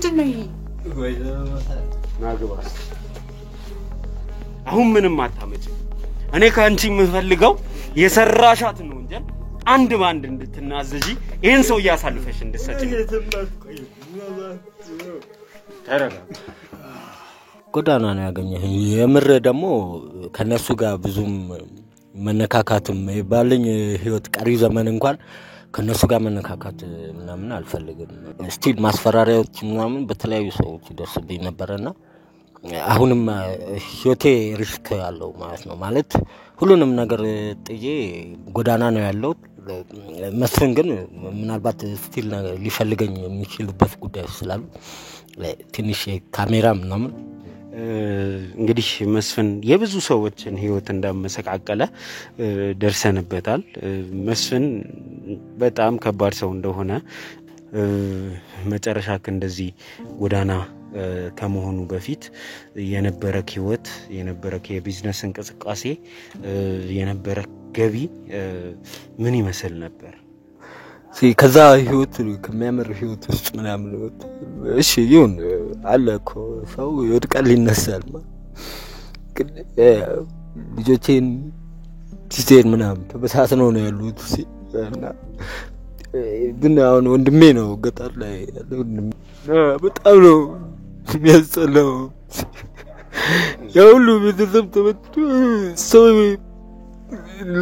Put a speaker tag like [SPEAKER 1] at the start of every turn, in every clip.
[SPEAKER 1] ምንድነው ይሄ?
[SPEAKER 2] ናግባስ አሁን ምንም አታመጭ እኔ ካንቺ የምፈልገው የሰራሻት ነው እንጂ አንድ ባንድ እንድትናዘጂ ይሄን ሰው ያሳልፈሽ እንድትሰጪ ተረጋ
[SPEAKER 3] ጎዳና ነው ያገኘህ የምር ደግሞ ከነሱ ጋር ብዙም መነካካትም ይባልኝ ህይወት ቀሪ ዘመን እንኳን ከነሱ ጋር መነካካት ምናምን አልፈልግም ስቲል ማስፈራሪያዎች ምናምን በተለያዩ ሰዎች ይደርስብኝ ነበርና አሁንም ህይወቴ ሪስክ ያለው ማለት ነው ማለት ሁሉንም ነገር ጥዬ ጎዳና ነው ያለው መስፍን ግን ምናልባት ስቲል ሊፈልገኝ የሚችልበት ጉዳይ ስላሉ ትንሽ ካሜራ ምናምን
[SPEAKER 2] እንግዲህ መስፍን የብዙ ሰዎችን ህይወት እንዳመሰቃቀለ ደርሰንበታል መስፍን በጣም ከባድ ሰው እንደሆነ መጨረሻክ እንደዚህ ጎዳና ከመሆኑ በፊት የነበረክ ህይወት የነበረክ የቢዝነስ እንቅስቃሴ የነበረክ ገቢ ምን ይመስል ነበር
[SPEAKER 3] ከዛ ህይወት ከሚያመር ህይወት ውስጥ ምናምን እሺ ይሁን አለኮ ሰው ይወድቃል ይነሳል ግን ልጆቼን ሲስተር ምናምን ተበሳስነው ነው ያሉት እና ግን አሁን ወንድሜ ነው ገጠር ላይ ያለው በጣም ነው የሚያስጠላው ያውሉ ቤተሰብ ተመቶ ሰው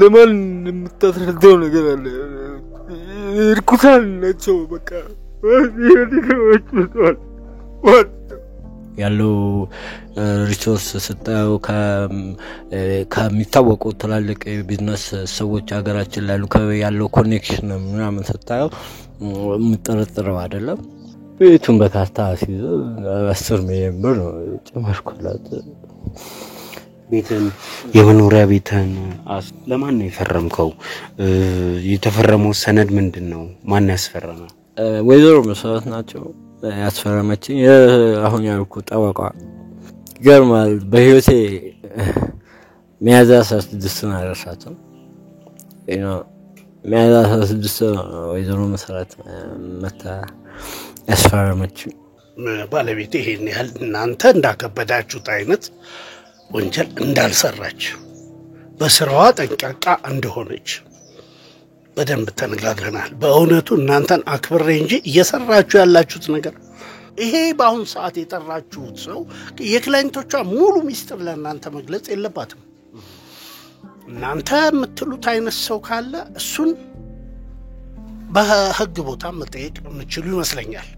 [SPEAKER 3] ለማን የምታስረዳው ነገር አለ እርኩሳን ናቸው በቃ ያለው ሪሶርስ ስታው ከሚታወቁ ትላልቅ ቢዝነስ ሰዎች ሀገራችን ላይ ያለው ኮኔክሽን ምናምን ስታው ምጥርጥረው አይደለም ቤቱን በካርታ ሲይዝ 10 ሚሊዮን ብር ነው ጨማርኩላት
[SPEAKER 2] ቤትን የመኖሪያ ቤትን ለማን ነው የፈረምከው የተፈረመው ሰነድ ምንድነው ማን ያስፈረመ
[SPEAKER 3] ወይዘሮ መስዋዕት ናቸው ያስፈረመችኝ አሁን ያልኩ ጠበቃ ገርማል በህይወቴ ሚያዝያ 16 ነው ያረሳቸው ሚያዝያ 16 ወይዘሮ መስዋዕት መታ ያስፈረመችኝ
[SPEAKER 4] ባለቤቴ ይሄን ያህል እናንተ እንዳከበዳችሁት አይነት ወንጀል እንዳልሰራች በስራዋ ጠንቃቃ እንደሆነች በደንብ ተነጋግረናል በእውነቱ እናንተን አክብሬ እንጂ እየሰራችሁ ያላችሁት ነገር ይሄ ባሁን ሰዓት የጠራችሁት ሰው የክላይንቶቿ ሙሉ ሚስጥር ለእናንተ መግለጽ የለባትም እናንተ የምትሉት አይነት ሰው ካለ እሱን በህግ ቦታ መጠየቅ የምትችሉ ይመስለኛል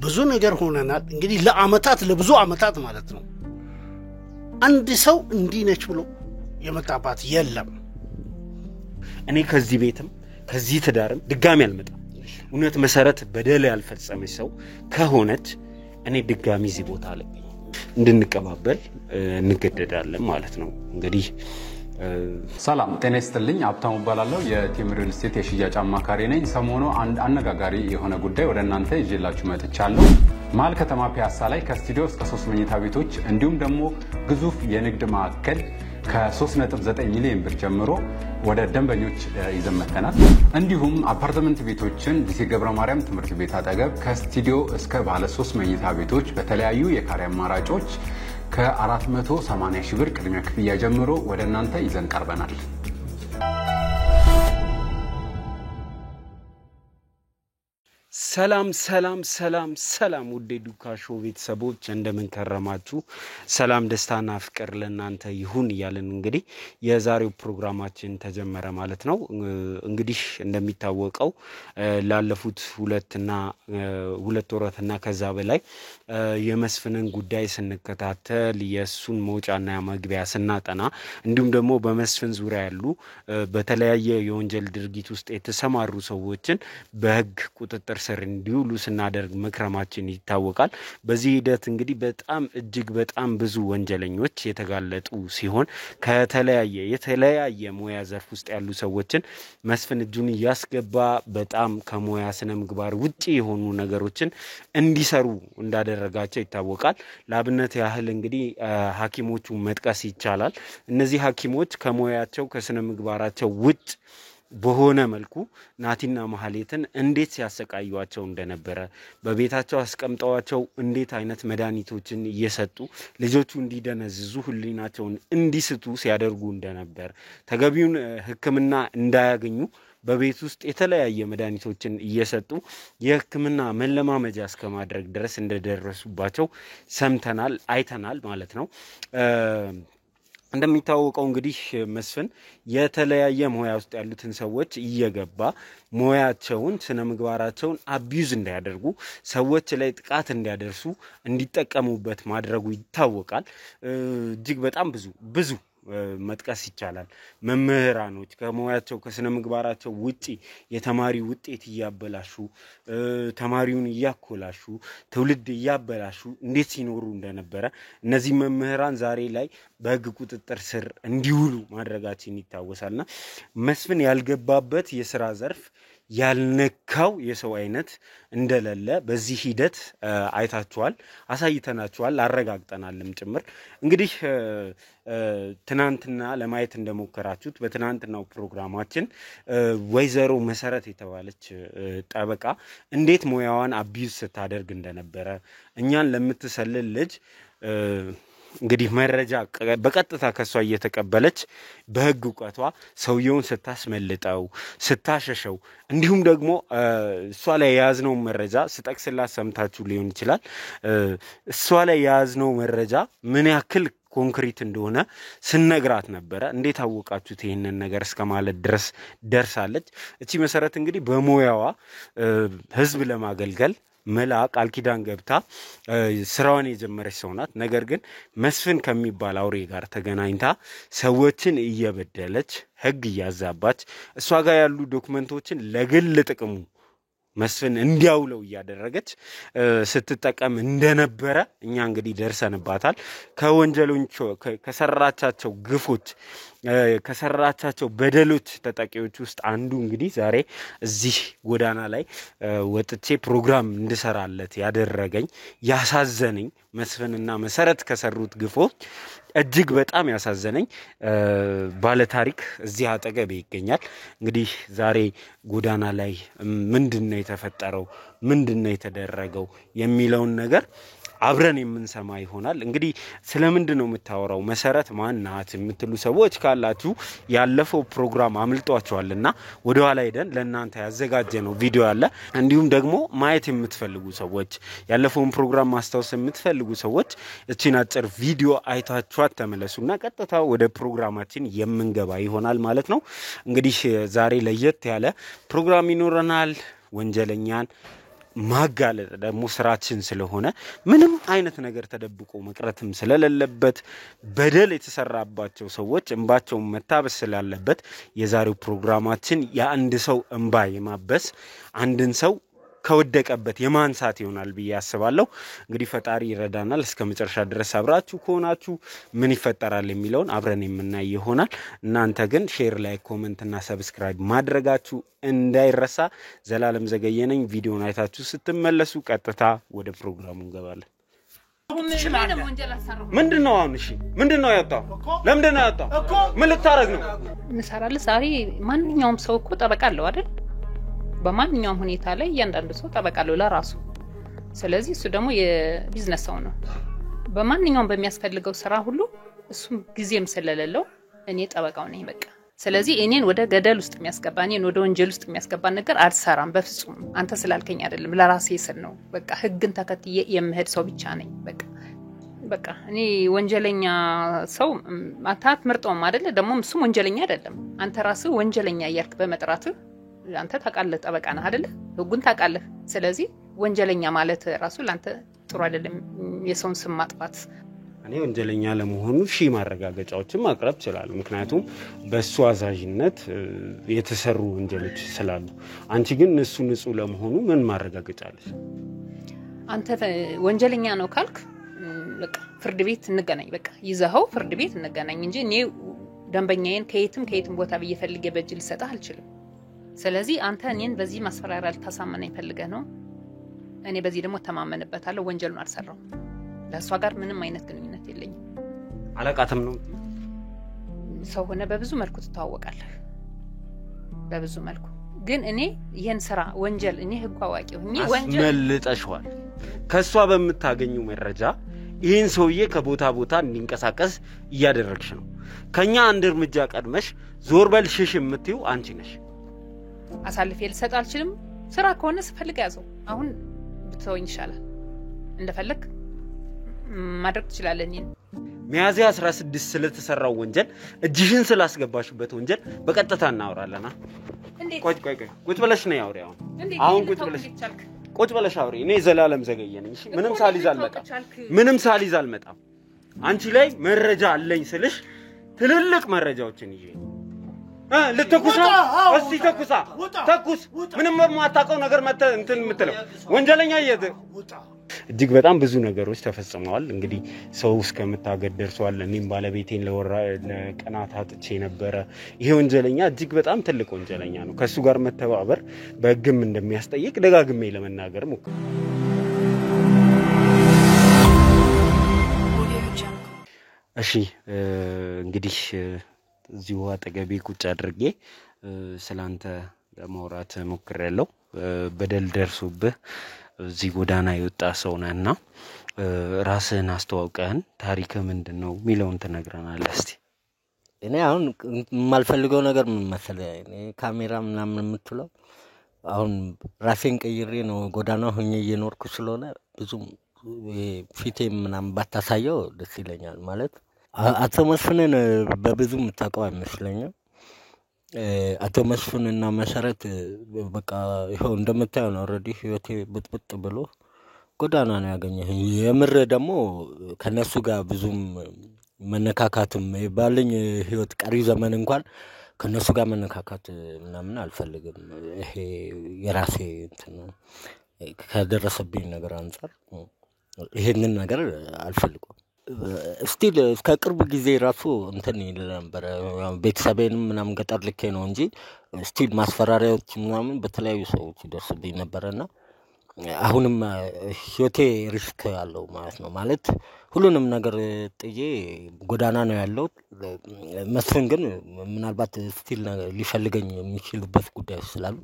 [SPEAKER 4] ብዙ ነገር ሆነናል እንግዲህ ለብዙ አመታት ማለት ነው አንድ ሰው እንዲነች ብሎ የመጣባት የለም
[SPEAKER 2] እኔ ከዚህ ቤትም ከዚህ ተዳርም ድጋሚ አልመጣም እውነት መሰረት በደል ያልፈጸመች ሰው ከሆነች እኔ ድጋሚ እዚህ ቦታ ላይ እንድንቀባበል እንገደዳለን ማለት ነው እንግዲህ
[SPEAKER 5] ሰላም ጤና ይስጥልኝ አብታሙ ባላለው የቲም ሪል ስቴት የሽያጭ አማካሪ ነኝ ሰሞኑ አንድ አነጋጋሪ የሆነ ጉዳይ ወደናንተ ይዤላችሁ መጥቻለሁ ማል ከተማ ፒያሳ ላይ ከስቱዲዮ እስከ 3 መኝታ ቤቶች እንዲሁም ደግሞ ግዙፍ የንግድ ማዕከል ከ3.9 ሚሊዮን ብር ጀምሮ ወደ ደንበኞች ይዘመተናል እንዲሁም አፓርትመንት ቤቶችን ዲሲ ገብረ ማርያም ትምህርት ቤት አጠገብ ከስቱዲዮ እስከ ባለ 3 መኝታ ቤቶች በተለያዩ የካሬ አማራጮች ከ480 ሺህ ብር ቅድሚያ ክፍያ ጀምሮ ወደናንተ ይዘን ቀርበናል
[SPEAKER 2] ሰላም ውዴ ዱካሾ ቤተሰቦች እንደምን ከረማችሁ ሰላም ደስታና ፍቅር ለናንተ ይሁን ይያልን እንግዲህ የዛሬው ፕሮግራማችን ተጀመረ ማለት ነው እንግዲህ እንደሚታወቀው ላለፉት 2 ወራትና ከዛ በላይ የመስፍንን ጉዳይ ስንከታተል የሱን መውጫና መግቢያ ስናጠና እንዲሁም ደግሞ በመስፍን ዙሪያ ያሉ በተለያየ የወንጀል ድርጊት ውስጥ የተሰማሩ ሰዎችን በህግ ቁጥጥር ስር እንዲውሉ ስናደርግ መክረማችን ይታወቃል በዚህ ሂደት እንግዲህ በጣም ብዙ ወንጀለኞች የተጋለጡ ሲሆን ከተለያየ ሙያ ዘርፍ ውስጥ ያሉ ሰዎችን መስፍን እጁን ያስገባ በጣም ከሙያ ስነ ምግባር ውጪ የሆኑ ነገሮችን እንዲሰሩ እንዳደረጋቸው ይታወቃል ለአብነት ያህል እንግዲህ ሐኪሞቹ መጥቀስ ይቻላል እነዚህ ሐኪሞች ከሙያቸው ከስነ ምግባራቸው ውጭ በሆነ መልኩ ናቲና ማህሌትን እንዴት ሲያሰቃዩዋቸው እንደነበረ በቤታቸው አስቀምጠዋቸው እንዴት አይነት መድኃኒቶችን እየሰጡ ልጆቹ እንዲደነዝዙ ህሊናቸውን እንዲስቱ ሲያደርጉ እንደነበር ተገቢውን ሕክምና እንዳያገኙ በቤት ውስጥ የተለያየ መድኃኒቶችን እየሰጡ የሕክምና መለማመጃ እስከማድረግ ድረስ እንደደረሱባቸው ሰምተናል አይተናል ማለት ነው። እንደሚታወቀው እንግዲህ መስፍን የተለያየ ሙያ ውስጥ ያሉትን ሰዎች እየገባ ሙያቸውን ስነ ምግባራቸውን አቢዩዝ እንዳያደርጉ ሰዎች ላይ ጥቃት እንዲያደርሱ እንዲጠቀሙበት ማድረጉ ይታወቃል። እጅግ በጣም ብዙ መጥቀስ ይቻላል። መምህራኖች ከሙያቸው ከስነ ምግባራቸው ውጪ የተማሪ ውጤት እያበላሹ ተማሪውን እያኮላሹ ትውልድ እያበላሹ እንዴት ሲኖሩ እንደነበረ እነዚህ መምህራን ዛሬ ላይ በሕግ ቁጥጥር ስር እንዲውሉ ማድረጋችን ይታወሳልና መስፍን ያልገባበት የሥራ ዘርፍ ያልነካው የሰው አይነት እንደሌለ በዚህ ሂደት አይታችኋል፣ አሳይተናችኋል፣ አረጋግጠናልም ጭምር። እንግዲህ ትናንትና ለማየት እንደሞከራችሁት በትናንትናው ፕሮግራማችን ወይዘሮ መሰረት የተባለች ጠበቃ እንዴት ሙያዋን አቢዩዝ ስታደርግ እንደነበረ እኛን ለምትሰልል ልጅ እንግዲህ መረጃ በቀጥታ ከሷ እየተቀበለች በሕግ ዕውቀቷ ሰውየውን ስታስመልጠው ስታሸሸው እንዲሁም ደግሞ እሷ ላይ የያዝነው መረጃ ስጠቅስላት ሰምታችሁ ሊሆን ይችላል። እሷ ላይ የያዝነው መረጃ ምን ያክል ኮንክሪት እንደሆነ ስነግራት ነበረ። እንዴት አወቃችሁት ይሄንን ነገር እስከማለት ድረስ ደርሳለች። እቺ መሰረት እንግዲህ በሙያዋ ሕዝብ ለማገልገል መላ ቃል ኪዳን ገብታ ስራዋን የጀመረች ሰው ናት። ነገር ግን መስፍን ከሚባል አውሬ ጋር ተገናኝታ ሰዎችን እየበደለች ሕግ እያዛባች እሷ ጋር ያሉ ዶክመንቶችን ለግል ጥቅሙ መስፍን እንዲያውለው እያደረገች ስትጠቀም እንደነበረ እኛ እንግዲህ ደርሰንባታል። ከወንጀሎች ከሰራቻቸው ግፎች ከሰራቻቸው በደሎች ተጠቂዎች ውስጥ አንዱ እንግዲህ ዛሬ እዚህ ጎዳና ላይ ወጥቼ ፕሮግራም እንድሰራለት ያደረገኝ ያሳዘነኝ መስፍንና መሰረት ከሰሩት ግፎች እጅግ በጣም ያሳዘነኝ ባለታሪክ እዚህ አጠገቤ ይገኛል። እንግዲህ ዛሬ ጎዳና ላይ ምንድነው የተፈጠረው ምንድነው የተደረገው የሚለውን ነገር አብረን የምንሰማ ይሆናል። እንግዲህ ስለምንድነው የምታወራው መሰረት ማን ናት የምትሉ ሰዎች ካላችሁ ያለፈው ፕሮግራም አምልጧቸዋልና ወደ ኋላ ሄደን ለእናንተ ያዘጋጀነው ቪዲዮ አለ። እንዲሁም ደግሞ ማየት የምትፈልጉ ሰዎች ያለፈውን ፕሮግራም ማስታወስ የምትፈልጉ ሰዎች እቺን አጭር ቪዲዮ አይታችኋት ተመለሱና ቀጥታ ወደ ፕሮግራማችን የምንገባ ይሆናል ማለት ነው። እንግዲህ ዛሬ ለየት ያለ ፕሮግራም ይኖረናል። ወንጀለኛን ማጋለጥ ደግሞ ስራችን ስለሆነ ምንም አይነት ነገር ተደብቆ መቅረትም ስለሌለበት በደል የተሰራባቸው ሰዎች እንባቸውን መታበስ ስላለበት የዛሬው ፕሮግራማችን የአንድ ሰው እንባ የማበስ አንድን ሰው ከወደቀበት የማንሳት ይሆናል ብዬ አስባለሁ። እንግዲህ ፈጣሪ ይረዳናል። እስከ መጨረሻ ድረስ አብራችሁ ከሆናችሁ ምን ይፈጠራል የሚለውን አብረን የምናይ ይሆናል። እናንተ ግን ሼር፣ ላይክ፣ ኮሜንት እና ሰብስክራይብ ማድረጋችሁ እንዳይረሳ። ዘላለም ዘገየ ነኝ። ቪዲዮውን አይታችሁ ስትመለሱ ቀጥታ ወደ ፕሮግራሙ እንገባለን። ምንድነው አሁን? እሺ ምንድነው ያጣው? ለምንድነው ያጣው? ምን ልታረግ ነው?
[SPEAKER 1] እንሰራለን። ዛሬ ማንኛውም ሰው እኮ ጠበቃ አለው አይደል? በማንኛውም ሁኔታ ላይ እያንዳንዱ ሰው ጠበቃ አለው ለራሱ። ስለዚህ እሱ ደግሞ የቢዝነስ ሰው ነው። በማንኛውም በሚያስፈልገው ስራ ሁሉ እሱም ጊዜም ስለሌለው እኔ ጠበቃው ነኝ በቃ። ስለዚህ እኔን ወደ ገደል ውስጥ የሚያስገባ እኔን ወደ ወንጀል ውስጥ የሚያስገባ ነገር አልሰራም በፍጹም። አንተ ስላልከኝ አይደለም ለራሴ ስል ነው። በቃ ሕግን ተከትዬ የምሄድ ሰው ብቻ ነኝ በቃ እኔ ወንጀለኛ ሰው አታት ምርጦም አይደለ? ደግሞ እሱም ወንጀለኛ አይደለም። አንተ ራስህ ወንጀለኛ እያልክ በመጥራትህ አንተ ታውቃለህ፣ ጠበቃ ነህ አይደለ? ሕጉን ታውቃለህ። ስለዚህ ወንጀለኛ ማለት ራሱ ላንተ ጥሩ አይደለም። የሰውን ስም ማጥፋት
[SPEAKER 2] እኔ ወንጀለኛ ለመሆኑ ሺህ ማረጋገጫዎችን ማቅረብ ይችላል። ምክንያቱም በሱ አዛዥነት የተሰሩ ወንጀሎች ስላሉ። አንቺ ግን እሱ ንጹህ ለመሆኑ ምን ማረጋገጫለሽ?
[SPEAKER 1] አንተ ወንጀለኛ ነው ካልክ በቃ ፍርድ ቤት እንገናኝ። በቃ ይዘኸው ፍርድ ቤት እንገናኝ እንጂ እኔ ደንበኛዬን ከየትም ቦታ በየፈልገ በእጅ ልሰጥህ አልችልም። ስለዚህ አንተ እኔን በዚህ ማስፈራሪያ ልታሳመነኝ ፈልገህ ነው። እኔ በዚህ ደግሞ ተማመንበታለሁ። ወንጀሉን አልሰራው። ለሷ ጋር ምንም አይነት ግንኙነት የለኝም። አለቃተም ነው። ሰው ሆነ በብዙ መልኩ ትተዋወቃለህ። በብዙ መልኩ ግን እኔ ይሄን ስራ ወንጀል እኔ ህግ አዋቂ ሆኜ ወንጀል
[SPEAKER 2] መልጠሽዋል ከሷ በመታገኙ መረጃ ይሄን ሰውዬ ከቦታ ቦታ እንዲንቀሳቀስ እያደረግሽ ነው ከኛ አንድ እርምጃ ቀድመሽ ዞር በል ሽሽ የምትዩ አንቺ ነሽ
[SPEAKER 1] አሳልፌ ልሰጥ አልችልም ስራ ከሆነ ስፈልግ ያዘው አሁን ብትወኝ ይሻላል እንደፈለክ ማድረግ ትችላለህ እኔን
[SPEAKER 2] ሚያዝያ 16 ስለተሰራው ወንጀል እጅሽን ስላስገባሽበት ወንጀል በቀጥታ እናወራለና ቁጭ ብለሽ ነው ያውሪያው አሁን ቁጭ ብለሽ አውሪ እኔ ዘላለም ዘገየኝ እሺ ምንም ሳልይዝ አልመጣም አንቺ ላይ መረጃ አለኝ ስልሽ ትልልቅ መረጃዎችን ይዤ ልትኩሳ እስቲ ተኩስ ምንም ማታቀው ነገር እንትን የምትለው ወንጀለኛ እጅግ በጣም ብዙ ነገሮች ተፈጽመዋል እንግዲህ ሰው እስከምታገድ ደርሷል እኔም ባለቤቴን ለቀናት አጥቼ ነበር ይሄ ወንጀለኛ እጅግ በጣም ትልቅ ወንጀለኛ ነው ከሱ ጋር መተባበር በህግም እንደሚያስጠይቅ ደጋግሜ ለመናገር ሞክሬ እሺ እንግዲህ እዚሁ አጠገቤ ቁጭ አድርጌ ስላንተ ለማውራት ሞክሬያለሁ በደል ደርሶብህ እዚህ ጎዳና የወጣ ሰው ነህና ራስህን አስተዋውቀን ታሪክ ምንድነው ሚለውን ተነግረናል እስቲ
[SPEAKER 3] እኔ አሁን የማልፈልገው ነገር ምን መሰለህ እኔ ካሜራ ምናምን የምትለው አሁን ራሴን ቀይሬ ነው ጎዳና ሆኜ እየኖርኩ ስለሆነ ብዙም ፊቴ ምናምን ባታሳየው ደስ ይለኛል ማለት አቶ መስፍንን በብዙ የምታውቀው አይመስለኝም አቶ መስፍንና መሰረት በቃ ይሄው እንደምታየው ነው ኦሬዲ ህይወቴ ብጥብጥ ብሎ ጎዳና ነው ያገኘኝ የምር ደግሞ ከነሱ ጋር ብዙም መነካካትም ባለኝ ህይወት ቀሪ ዘመን እንኳን ከነሱ ጋር መነካካት ምናምን አልፈልግም ይሄ የራሴ እንትን ከደረሰብኝ ነገር አንፃር ይሄንን ነገር አልፈልግም ስቲል እስከ ቅርብ ጊዜ ራሱ እንትን ይል ነበር ቤተሰቤንም ምናምን ገጠር ልኬ ነው እንጂ ስቲል ማስፈራሪያዎች ምናምን በተለያዩ ሰዎች ይደርስብኝ ነበርና አሁንም ህይወቴ ሪስክ አለው ማለት ነው ማለት ሁሉንም ነገር ጥዬ ጎዳና ነው ያለው መስፍን ግን ምናልባት ስቲል ሊፈልገኝ የሚችልበት ጉዳይ ስላሉ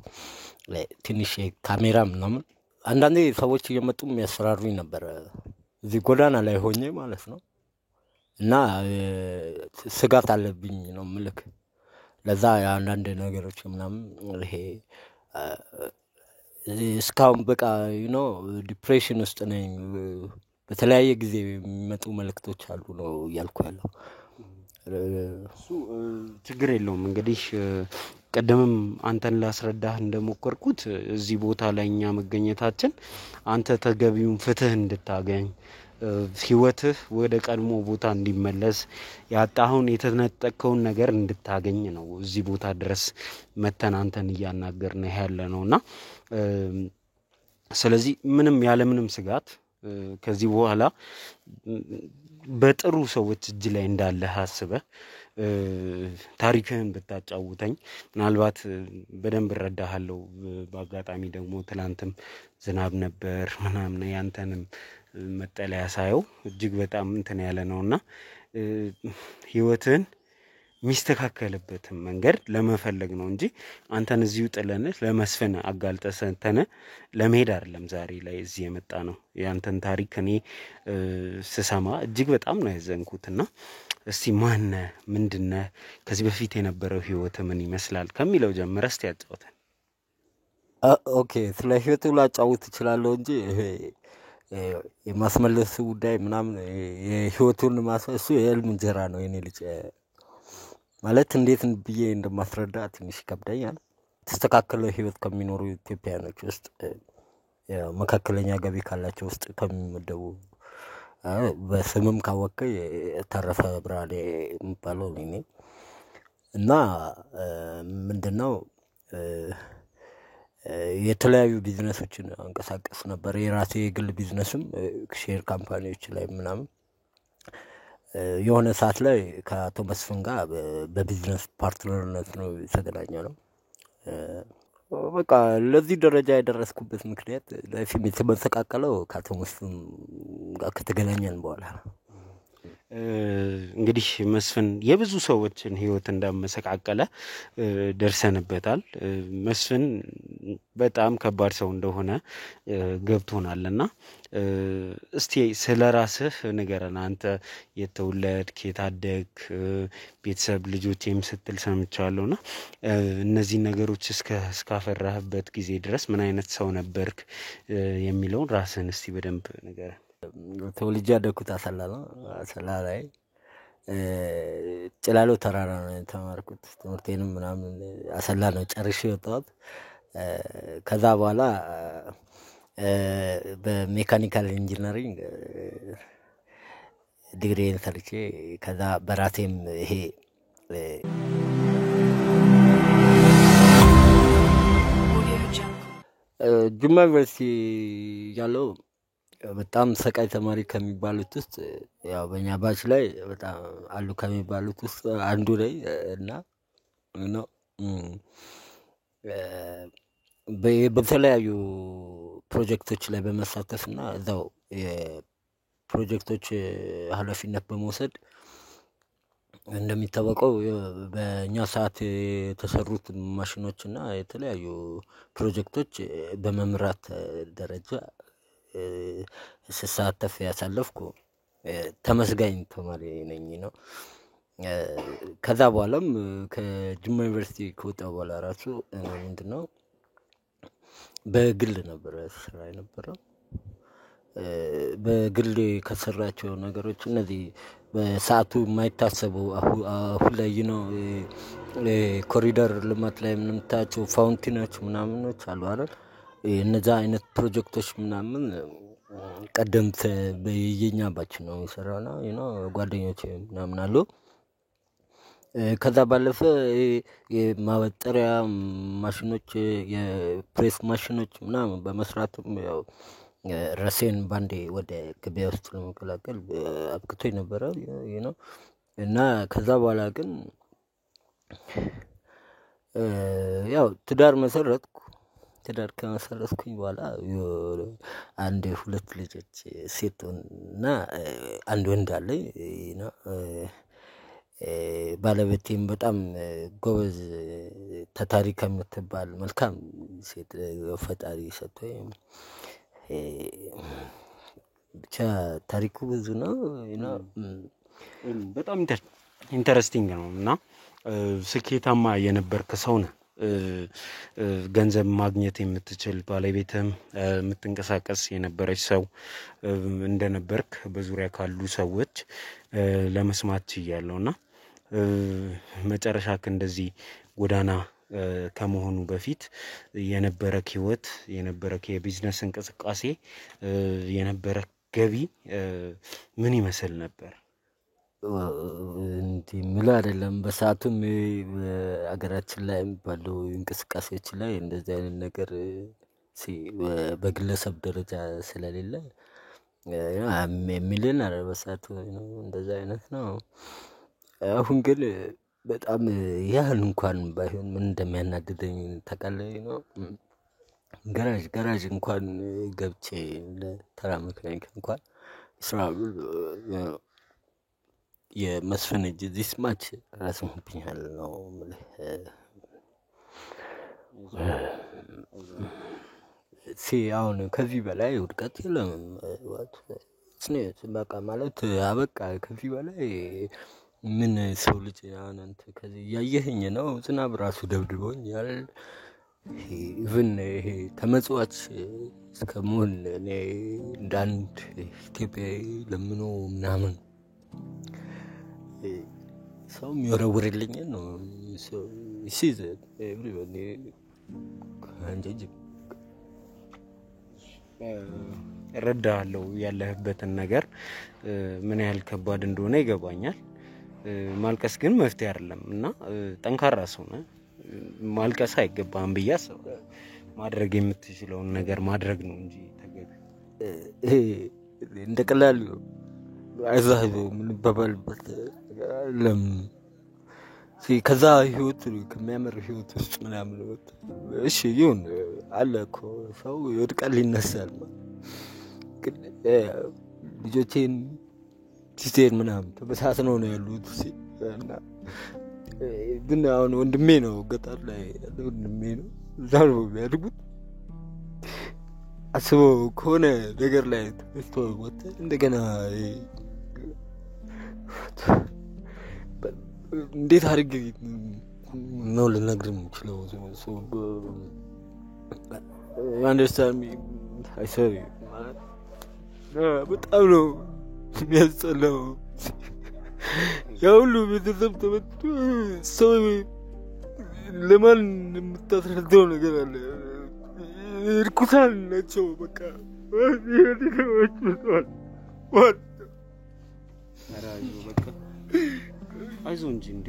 [SPEAKER 3] ትንሽ ካሜራ ምናምን አንዳንዴ ሰዎች እየመጡ የሚያስፈራሩኝ ነበር እዚህ ጎዳና ላይ ሆኜ ማለት ነው እና ስጋት አለብኝ ነው ምልክ ለዛ አንዳንድ ነገሮች ምናምን ይሄ እስካሁን በቃ ዲፕሬሽን ውስጥ ነኝ በተለያየ ጊዜ የሚመጡ መልክቶች አሉ ነው ያልኩ ያለው
[SPEAKER 2] እሱ ችግር የለውም እንግዲህ ቀደምም አንተን ላስረዳህ እንደሞከርኩት እዚህ ቦታ ላይኛ መገኘታችን አንተ ተገቢውን ፍትህ እንድታገኝ ህይወትህ ወደ ቀድሞ ቦታ እንዲመለስ ያጣሁን የተነጠቀውን ነገር እንድታገኝ ነው እዚህ ቦታ ድረስ መተን አንተን ያናገርን ያለነውና ስለዚህ ምንም ያለ ምንም ስጋት ከዚህ በኋላ በጥሩ ሰዎች እጅ ላይ እንዳለ ሐስበህ ታሪክህን ብታጫውተኝ ምናልባት በደንብ ረዳሃለሁ በአጋጣሚ ደግሞ ትላንትም ዝናብ ነበር ምናምን ያንተንም መጠለያ ሳየው እጅግ በጣም እንትን ያለ ነውና ህይወትን ሚስተካከለበት መንገድ ለመፈለግ ነው እንጂ አንተን እዚሁ ጥለን ለመስፈን አጋልጠሰንተነ ለመሄድ አይደለም ዛሬ ላይ እዚህ የመጣ ነው ያንተን ታሪክ እኔ ስሰማ እጅግ በጣም ነው ያዘንኩትና እስቲ ማን ምንድነው ከዚህ በፊት የነበረው ህይወት ምን ይመስላል ከሚለው ጀምረህ እስቲ ያጫውተን
[SPEAKER 3] ኦኬ ስለ ህይወቱ ላጫውት እችላለሁ እንጂ የማስመለስ ጉዳይ ምናምን የህይወቱን ማስመለስ የህልም እንጀራ ነው የኔ ልጅ ማለት እንዴት ብዬ እንደማስረዳ ትንሽ ይከብዳኛል ተስተካከለ ህይወት ከሚኖሩ ኢትዮጵያኖች ውስጥ መካከለኛ ገቢ ካላቸው ውስጥ ከሚመደቡ በስምም ካወቀ ተረፈ ብራዴ የሚባለው ነኝ እና ምንድነው የተለያዩ ቢዝነሶችን አንቀሳቀስ ነበር የራሴ የግል ቢዝነስም ሼር ካምፓኒዎች ላይ ምናምን የሆነ ሰዓት ላይ ከአቶ መስፍን ጋር በቢዝነስ ፓርትነርነት ነው የተገናኘነው በቃ ለዚህ ደረጃ ያደረስኩበት ምክንያት ለፊልም የተመሰቃቀለው ከአቶ መስፍን ጋር ከተገናኘን በኋላ
[SPEAKER 2] እንግዲህ መስፍን የብዙ ሰዎችን ህይወት እንዳመሰቃቀለ ደርሰንበታል። መስፍን በጣም ከባድ ሰው እንደሆነ ገብቶናልና እስቲ ስለ ራስህ ንገረን። አንተ የተወለድክ የታደግ ቤተሰብ ልጆቼም ስትል ሰምቻለሁና እነዚህ ነገሮች እስካፈራህበት ጊዜ ድረስ ምን አይነት ሰው ነበርክ የሚለውን ራስህን እስቲ በደንብ ንገረን።
[SPEAKER 3] ተወልጄ ያደግኩት አሰላ ነው። አሰላ ላይ ጭላሎ ተራራ ነው የተማርኩት። ትምህርቴንም ምናምን አሰላ ነው ጨርሼ የወጣሁት። ከዛ በኋላ በሜካኒካል ኢንጂነሪንግ ዲግሪዬን ሰርቼ ከዛ በራሴም ይሄ ጅማ ዩኒቨርሲቲ ያለው በጣም ሰቃይ ተማሪ ከሚባሉት ውስጥ ያው በእኛ ባች ላይ በጣም አሉ ከሚባሉት ውስጥ አንዱ ላይ እና ነው በተለያዩ ፕሮጀክቶች ላይ በመሳተፍ እና እዛው የፕሮጀክቶች ኃላፊነት በመውሰድ እንደሚታወቀው በእኛ ሰዓት የተሰሩት ማሽኖች እና የተለያዩ ፕሮጀክቶች በመምራት ደረጃ ስሳተፍ ያሳለፍኩ ተመስጋኝ ተማሪ ነኝ ነው። ከዛ በኋላም ከጅማ ዩኒቨርሲቲ ከወጣሁ በኋላ ራሱ ምንድነው በግል ነበር ስራ የነበረው። በግል ከሰራቸው ነገሮች እነዚህ በሰዓቱ የማይታሰቡ አሁን ላይ ነው ኮሪደር ልማት ላይ የምንታያቸው ፋውንቴኖች ምናምኖች አሉ አይደል? እነዛ አይነት ፕሮጀክቶች ምናምን ቀደምት የኛ ባች ነው የሰራውና ጓደኞቼ ምናምን አሉ። ከዛ ባለፈ የማበጠሪያ ማሽኖች የፕሬስ ማሽኖች ምናምን በመስራትም ያው ራሴን ባንዴ ወደ ገበያ ውስጥ ለመቀላቀል አብቅቶኝ ነበረ እና ከዛ በኋላ ግን ያው ትዳር መሰረትኩ። ትዳር ከመሰረትኩኝ በኋላ አንድ ሁለት ልጆች ሴት እና አንድ ወንድ አለኝ እና ባለቤቴም በጣም ጎበዝ ታታሪ ከምትባል መልካም ሴት ፈጣሪ ሰጥቶኝ ብቻ ታሪኩ ብዙ ነው
[SPEAKER 2] በጣም ኢንተረስቲንግ ነው እና ስኬታማ የነበርክ ሰው ነህ። ገንዘብ ማግኘት የምትችል ባለቤትም የምትንቀሳቀስ የነበረች ሰው እንደነበርክ በዙሪያ ካሉ ሰዎች ለመስማት ችያለሁና መጨረሻክ እንደዚህ ጎዳና ከመሆኑ በፊት የነበረክ ህይወት የነበረክ የቢዝነስ እንቅስቃሴ የነበረክ ገቢ ምን ይመስል ነበር?
[SPEAKER 3] እንዴ ምን አይደለም በሰዓቱም አገራችን ላይ ባለው እንቅስቃሴዎች ላይ እንደዚህ አይነት ነገር በግለሰብ ደረጃ ስለሌለ ሚሊዮን አረ በሰዓቱ እንደዛ አይነት ነው። አሁን ግን በጣም ያህል እንኳን ባይሆን ምን እንደሚያናድደኝ ታውቃለህ ነው ጋራዥ እንኳን ገብቼ ለተራ መካኒክ እንኳን ስራ የመስፍን እጅ ዚስ ማች ራስምብኛል ነው ማለት አሁን ከዚህ በላይ ውድቀት የለም። ስኔት በቃ ማለት አበቃ ከዚህ በላይ ምን ሰው ልጅ አንተ ከዚህ ያየኸኝ ነው ዝናብ ራሱ ደብድቦኛል። ኢቭን ይሄ ተመጽዋች እስከመሆን እኔ እንዳንድ ኢትዮጵያዊ ለምኖ ምናምን ሰው የሚወረውርልኝ ነው ሲዝ ኤቭሪባዲ አንጀጅ
[SPEAKER 2] እረዳለሁ ያለህበትን ነገር ምን ያህል ከባድ እንደሆነ ይገባኛል። ማልቀስ ግን መፍትሄ አይደለም እና ጠንካራ ሰው ነህ። ማልቀስ አይገባም ብዬ አስባለሁ። ማድረግ የምትችለውን ነገር ማድረግ ነው እንጂ ተገቢ
[SPEAKER 3] እንደቀላል አይዞህ ምን በባልበት ለም ከዛ ህይወት ከሚያመር ህይወት ውስጥ ምናምን እሺ ይሁን አለ እኮ ሰው ይወድቃል ይነሳል። ልጆቼን ሲቴን ምናምን ተበሳስነው ነው ያሉት እና ግን አሁን ወንድሜ ነው ገጠር ላይ ያለው ወንድሜ ነው እዛ ነው የሚያድጉት አስበው ከሆነ ነገር ላይ ተስቶ ወጣ እንደገና እንዴት አድርጌ ነው ልነግርህ የምችለው understand me I say በጣም ነው የሚያስጠላው ያውሉ ቤተሰብ ተመቶ ሰው ለማን የምታስረዳው ነገር አለ እርኩሳን ናቸው በቃ
[SPEAKER 2] አይዞህ እንጂ እንዴ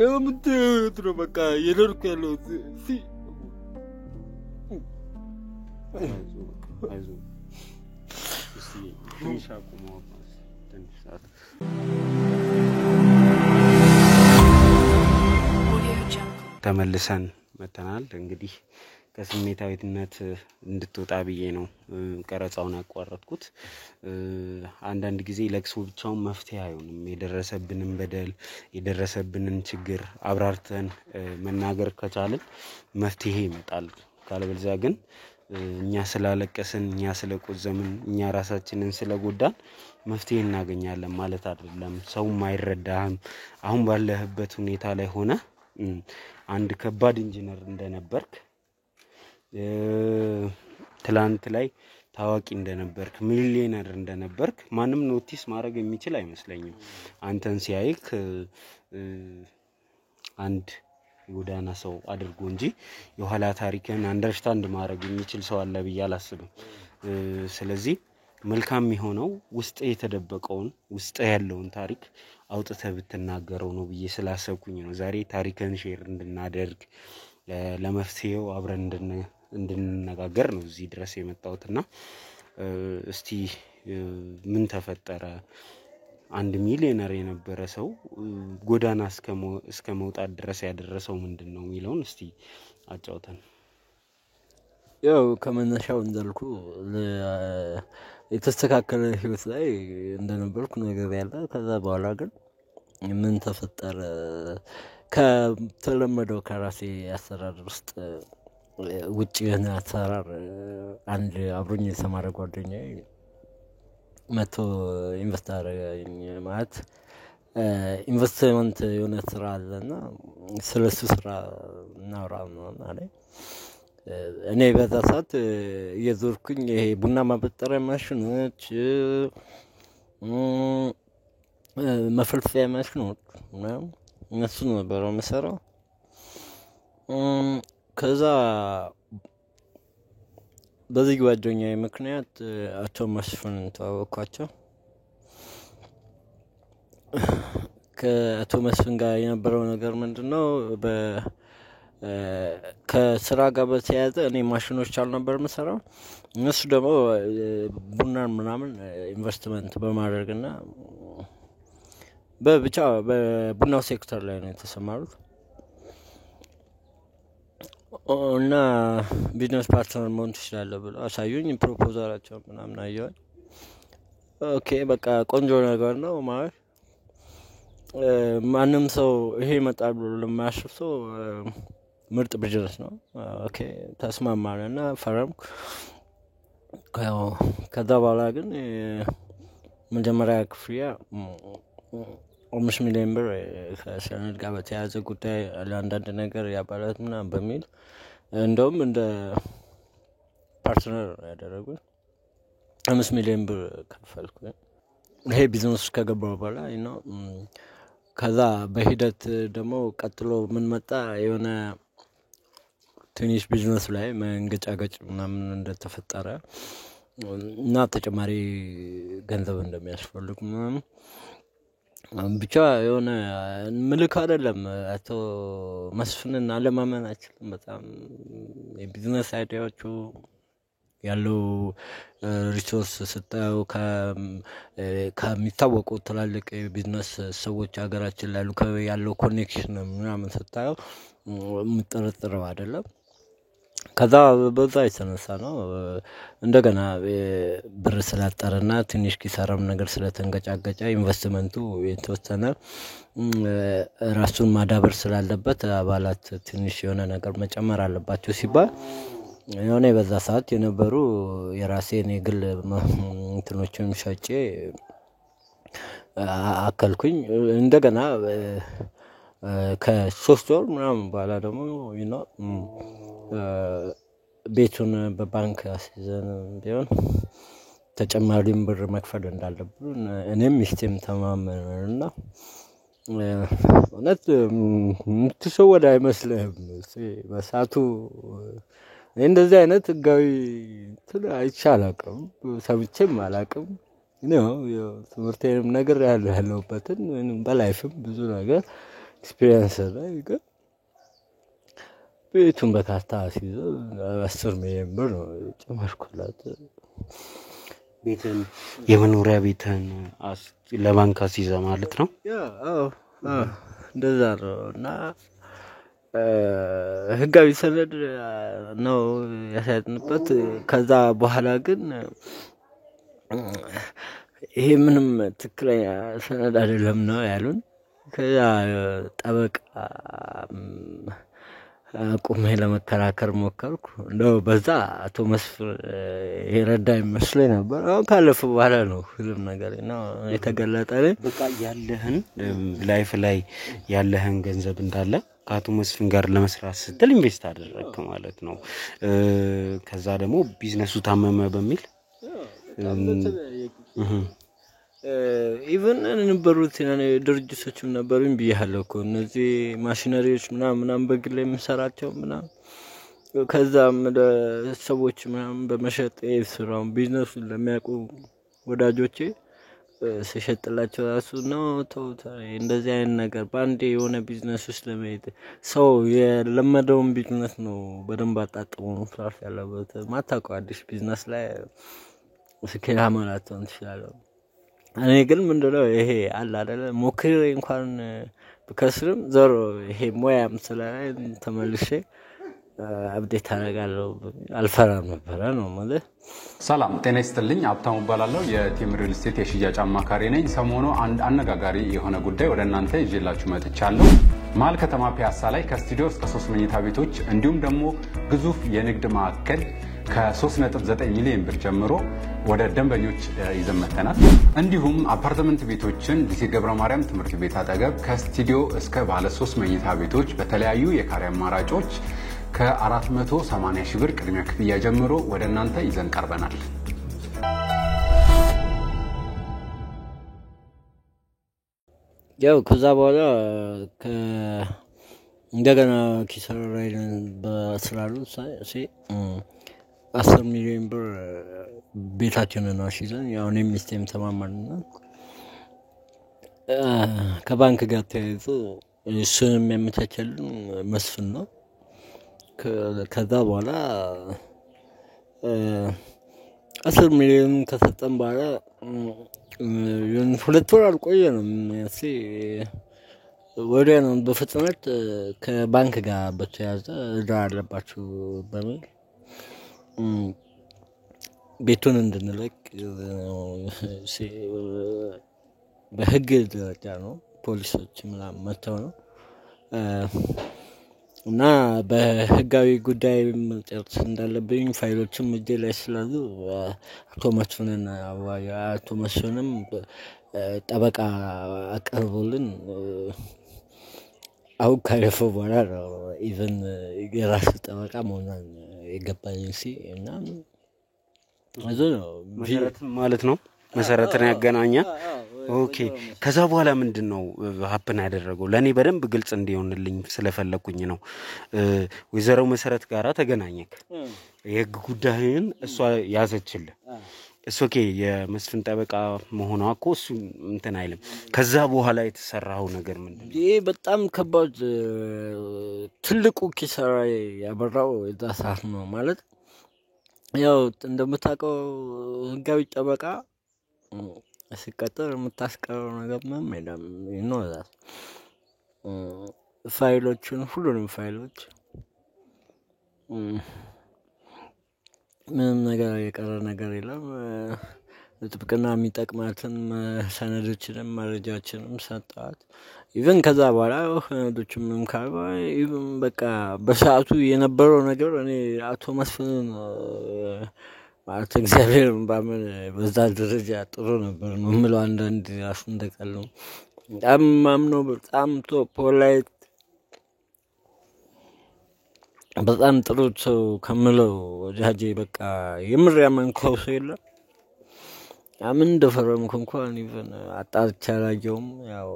[SPEAKER 3] የምትለው በቃ የደርኩ ያለው
[SPEAKER 2] አይዞህ እስቲ ትንሽ አቁመው ትንሽ ሰዓት ተመልሰን መተናል እንግዲህ ከስሜታዊነት እንድትወጣ ብዬ ነው ቀረጻውን ያቋረጥኩት አንዳንድ ጊዜ ለቅሶ ብቻውን መፍትሄ አይሆንም የደረሰብንን በደል የደረሰብንን ችግር አብራርተን መናገር ከቻልን መፍትሄ ይመጣል ካለበለዚያ ግን እኛ ስላለቀስን እኛ ስለቆዘምን እኛ ራሳችንን ስለጎዳን መፍትሄ እናገኛለን ማለት አይደለም ሰውም አይረዳህም አሁን ባለህበት ሁኔታ ላይ ሆነ አንድ ከባድ ኢንጂነር እንደነበርክ ትላንት ላይ ታዋቂ እንደነበርክ ሚሊዮነር እንደነበርክ ማንም ኖቲስ ማድረግ የሚችል አይመስለኝም አንተን ሲያይክ አንድ ጎዳና ሰው አድርጎ እንጂ የኋላ ታሪክን አንደርስታንድ ማድረግ የሚችል ሰው አለ ብዬ አላስብም ስለዚህ መልካም የሚሆነው ውስጥ የተደበቀውን ውስጥ ያለውን ታሪክ አውጥተህ ብትናገረው ነው ብዬ ስላሰብኩኝ ነው ዛሬ ታሪክን ሼር እንድናደርግ ለመፍትሄው አብረን እንድንነጋገር ነው እዚህ ድረስ የመጣሁትና እስቲ ምን ተፈጠረ አንድ ሚሊዮነር የነበረ ሰው ጎዳና እስከ መውጣት ድረስ ያደረሰው ምንድነው የሚለውን እስቲ አጫውተን
[SPEAKER 3] ያው ከመነሻው እንዳልኩ የተስተካከለ ህይወት ላይ እንደነበርኩ ነገር ያለ ከዛ በኋላ ግን ምን ተፈጠረ ከተለመደው ከራሴ አሰራር ውስጥ ውጪ የሆነ አሰራር አንድ አብሮኝ የተማረ ጓደኛዬ መቶ ኢንቨስት አደረገኝ ማለት ኢንቨስትመንት የሆነ ስራ አለና ስለሱ ስራ እናውራ ነው ማለት እኔ በዛ ሰዓት እየዞርኩኝ ይሄ ቡና ማበጠሪያ ማሽኖች መፈልፈያ ማሽኖች እነሱ ነበር የምሰራው ከዛ በዚህ ጓደኛዬ ምክንያት አቶ መስፍን ተዋወቅኳቸው ከአቶ መስፍን ጋር የነበረው ነገር ምንድነው ከስራ ጋር በተያያዘ እኔ ማሽኖች አልነበር የምሰራው እነሱ ደግሞ ቡናን ምናምን ኢንቨስትመንት በማድረግና በብቻ በቡናው ሴክተር ላይ ነው የተሰማሩት እና ቢዝነስ ፓርትነር መሆን ትችላለህ ብለው አሳዩኝ ፕሮፖዛላቸው ምናምን አየሁኝ ኦኬ በቃ ቆንጆ ነገር ነው ማለት ማንም ሰው ይሄ ይመጣል ብሎ ለማያስብ ሰው ምርጥ ቢዝነስ ነው ኦኬ ተስማማንና ፈረምኩ ከዛ በኋላ ግን መጀመሪያ ክፍያ 5 ሚሊዮን ብር ከሰነድ ጋር በተያያዘ ጉዳይ ለአንዳንድ ነገር ያባላት ምናምን በሚል እንደውም እንደ ፓርትነር ያደረጉኝ 5 ሚሊዮን ብር ከፈልኩ ይሄ ቢዝነስ ከገባው በኋላ ነው ከዛ በሂደት ደግሞ ቀጥሎ ምን መጣ የሆነ ትንሽ ቢዝነስ ላይ መንገጫገጭ ምናምን እንደተፈጠረ እና ተጨማሪ ገንዘብ እንደሚያስፈልግ ምናምን ብቻ የሆነ ምልክ አይደለም አቶ መስፍንን አለማመን አይችልም በጣም የቢዝነስ አይዲያዎቹ ያለው ሪሶርስ ስታየው ከሚታወቁ ትላልቅ ቢዝነስ ሰዎች ሀገራችን ላይ ያለው ኮኔክሽን ምናምን ስታየው የምጠረጥረው አይደለም ከዛ በዛ የተነሳ ነው እንደገና ብር ስላጠረና ትንሽ ኪሳራም ነገር ስለተንገጫገጫ ኢንቨስትመንቱ የተወሰነ ራሱን ማዳበር ስላለበት አባላት ትንሽ የሆነ ነገር መጨመር አለባቸው ሲባል የሆነ በዛ ሰዓት የነበሩ የራሴን የግል እንትኖችን ሸጬ አከልኩኝ እንደገና ከሶስት ወር ምናምን በኋላ ደግሞ ቤቱን በባንክ አስይዘን ቢሆን ተጨማሪም ብር መክፈል እንዳለብን እኔም ሚስቴም ተማመንና እውነት የምትሸወድ አይመስልህም በሰዓቱ እንደዚህ አይነት ህጋዊ አይቼ አላውቅም ሰምቼም አላውቅም ነው ትምህርቴንም ነገር ያለሁበትን በላይፍም ብዙ ነገር ኤክስፒሪየንስ ላይ ግን ቤቱን በካርታ አስይዘው 10 ሚሊዮን ብር ነው ጨመርኩላት
[SPEAKER 2] ቤትን የመኖሪያ ቤትን ለባንክ አስይዘ ማለት ነው
[SPEAKER 3] እንደዛ ነው እና ህጋዊ ሰነድ ነው ያሳየንበት ከዛ በኋላ ግን ይሄ ምንም ትክክለኛ ሰነድ አይደለም ነው ያሉን ከዛ ጠበቃ ቆሜ ለመከራከር ሞከርኩ እንደው በዛ አቶ መስፍን ይረዳኝ መስሎኝ ነበር አሁን ካለፈ በኋላ ነው ሁሉም ነገር ነው የተገለጠልኝ
[SPEAKER 2] በቃ ያለህን ላይፍ ላይ ያለህን ገንዘብ እንዳለ ከአቶ መስፍን ጋር ለመስራት ስትል ኢንቨስት አደረግክ ማለት ነው ከዛ ደግሞ ቢዝነሱ ታመመ በሚል
[SPEAKER 3] ኢቭን እንበሩት ድርጅቶችም ነበሩኝ ቢያለው እኮ እነዚህ ማሽነሪዎች ምናምን በግል ላይ የምሰራቸው ምናምን ከዛም ለሰዎች ምናምን በመሸጥ ስራው ቢዝነሱን ለሚያውቁ ወዳጆቼ ሲሸጥላቸው ራሱ ነው ተውታ እንደዚህ አይነት ነገር ባንዴ የሆነ ቢዝነስ ውስጥ ለመሄድ ሰው የለመደውን ቢዝነስ ነው በደንብ አጣጥሞ ነው ፍራፍ ያለበት ማታውቀው አዲስ ቢዝነስ ላይ ስኬላ ማለት ነው ትችላለህ እኔ ግን ምንድነው ይሄ አለ አይደለ ሞክሬ እንኳን በከስርም ዞሮ ይሄ ሞያም ስለላይ ተመልሼ አብዴት አደርጋለሁ አልፈራም ነበር ነው ማለት
[SPEAKER 5] ሰላም ጤና ይስጥልኝ ሀብታሙ እባላለሁ የቲም ሪል ስቴት የሽያጭ አማካሪ ነኝ ሰሞኑ አንድ አነጋጋሪ የሆነ ጉዳይ ወደ እናንተ ይዤላችሁ መጥቻለሁ መሀል ከተማ ፒያሳ ላይ ከስቱዲዮ እስከ 3 መኝታ ቤቶች እንዲሁም ደግሞ ግዙፍ የንግድ ማዕከል ከ3.9 ሚሊዮን ብር ጀምሮ ወደ ደንበኞች ይዘመተናል እንዲሁም አፓርትመንት ቤቶችን ዲሲ ገብረ ማርያም ትምህርት ቤት አጠገብ ከስቱዲዮ እስከ ባለ 3 መኝታ ቤቶች በተለያዩ የካሬ አማራጮች ከ480 ሺህ ብር ቅድሚያ ክፍያ ጀምሮ ወደ እናንተ ይዘን ቀርበናል
[SPEAKER 3] ያው ከዛ በኋላ እንደገና ኪሳራ ላይ በስራሉ ሲ 10 ሚሊዮን ብር ቤታችንን አሽዘን ያው እኔም ሚስቴም ተማማንና ከባንክ ጋር ተያይዞ እሱንም የሚያመቻቸልን መስፍን ነው ከዛ በኋላ 10 ሚሊዮን ከሰጠን በኋላ ሁለት ወር አልቆየንም እሺ ወዲያ ነው በፍጥነት ከባንክ ጋር በተያያዘ እዳ አለባችሁ በሚል ቤቱን እንድንለቅ በህግ ደረጃ ነው ፖሊሶች ምናምን መተው ነው እና በህጋዊ ጉዳይ መጨረስ እንዳለብኝ ፋይሎችም እጄ ላይ ስላሉ አቶ መስፍንም ጠበቃ አቀርቦልን አሁን ካለፈ በኋላ ኢቭን የራሱ ጠበቃ መሆኑን የገባኝ እና
[SPEAKER 2] መሰረት ማለት ነው መሰረትን ያገናኛል ኦኬ ከዛ በኋላ ምንድነው ሀፕን ያደረገው ለኔ በደንብ ግልጽ እንዲሆንልኝ ስለፈለኩኝ ነው ወይዘሮ መሰረት ጋራ ተገናኘክ የህግ ጉዳይን እሷ ያዘችልህ ኦኬ የመስፍን ጠበቃ መሆኗ እኮ እሱ እንትን አይልም ከዛ በኋላ የተሰራው ነገር ምንድነው
[SPEAKER 3] ይሄ በጣም ከባድ ትልቁ ኪሳራ ያበራው እዛ ሰዓት ነው ማለት ያው እንደምታውቀው ህጋዊ ጠበቃ ሲቀጠር የምታስቀረው ነገር ምንም የለም ይኖራል ፋይሎችን ሁሉንም ፋይሎች ምንም ነገር የቀረ ነገር የለም። ጥብቅና የሚጠቅማትን ሰነዶችንም መረጃዎችንም ሰጠዋት። ኢቨን ከዛ በኋላ ሰነዶችም ካሉ ኢቨን በቃ በሰዓቱ የነበረው ነገር እኔ አቶ መስፍንን ማለት እግዚአብሔርን ባመን በዛ ደረጃ ጥሩ ነበር ነው የምለው። አንዳንድ ራሱ እንደቀል ነው በጣም ማምነው በጣም ፖላይት በጣም ጥሩ ሰው ከምለው ወዳጄ በቃ የምር ያመንከው ሰው የለም። ምን እንደፈረምኩ እንኳን ኢቨን አጣርቼ አላየሁም። ያው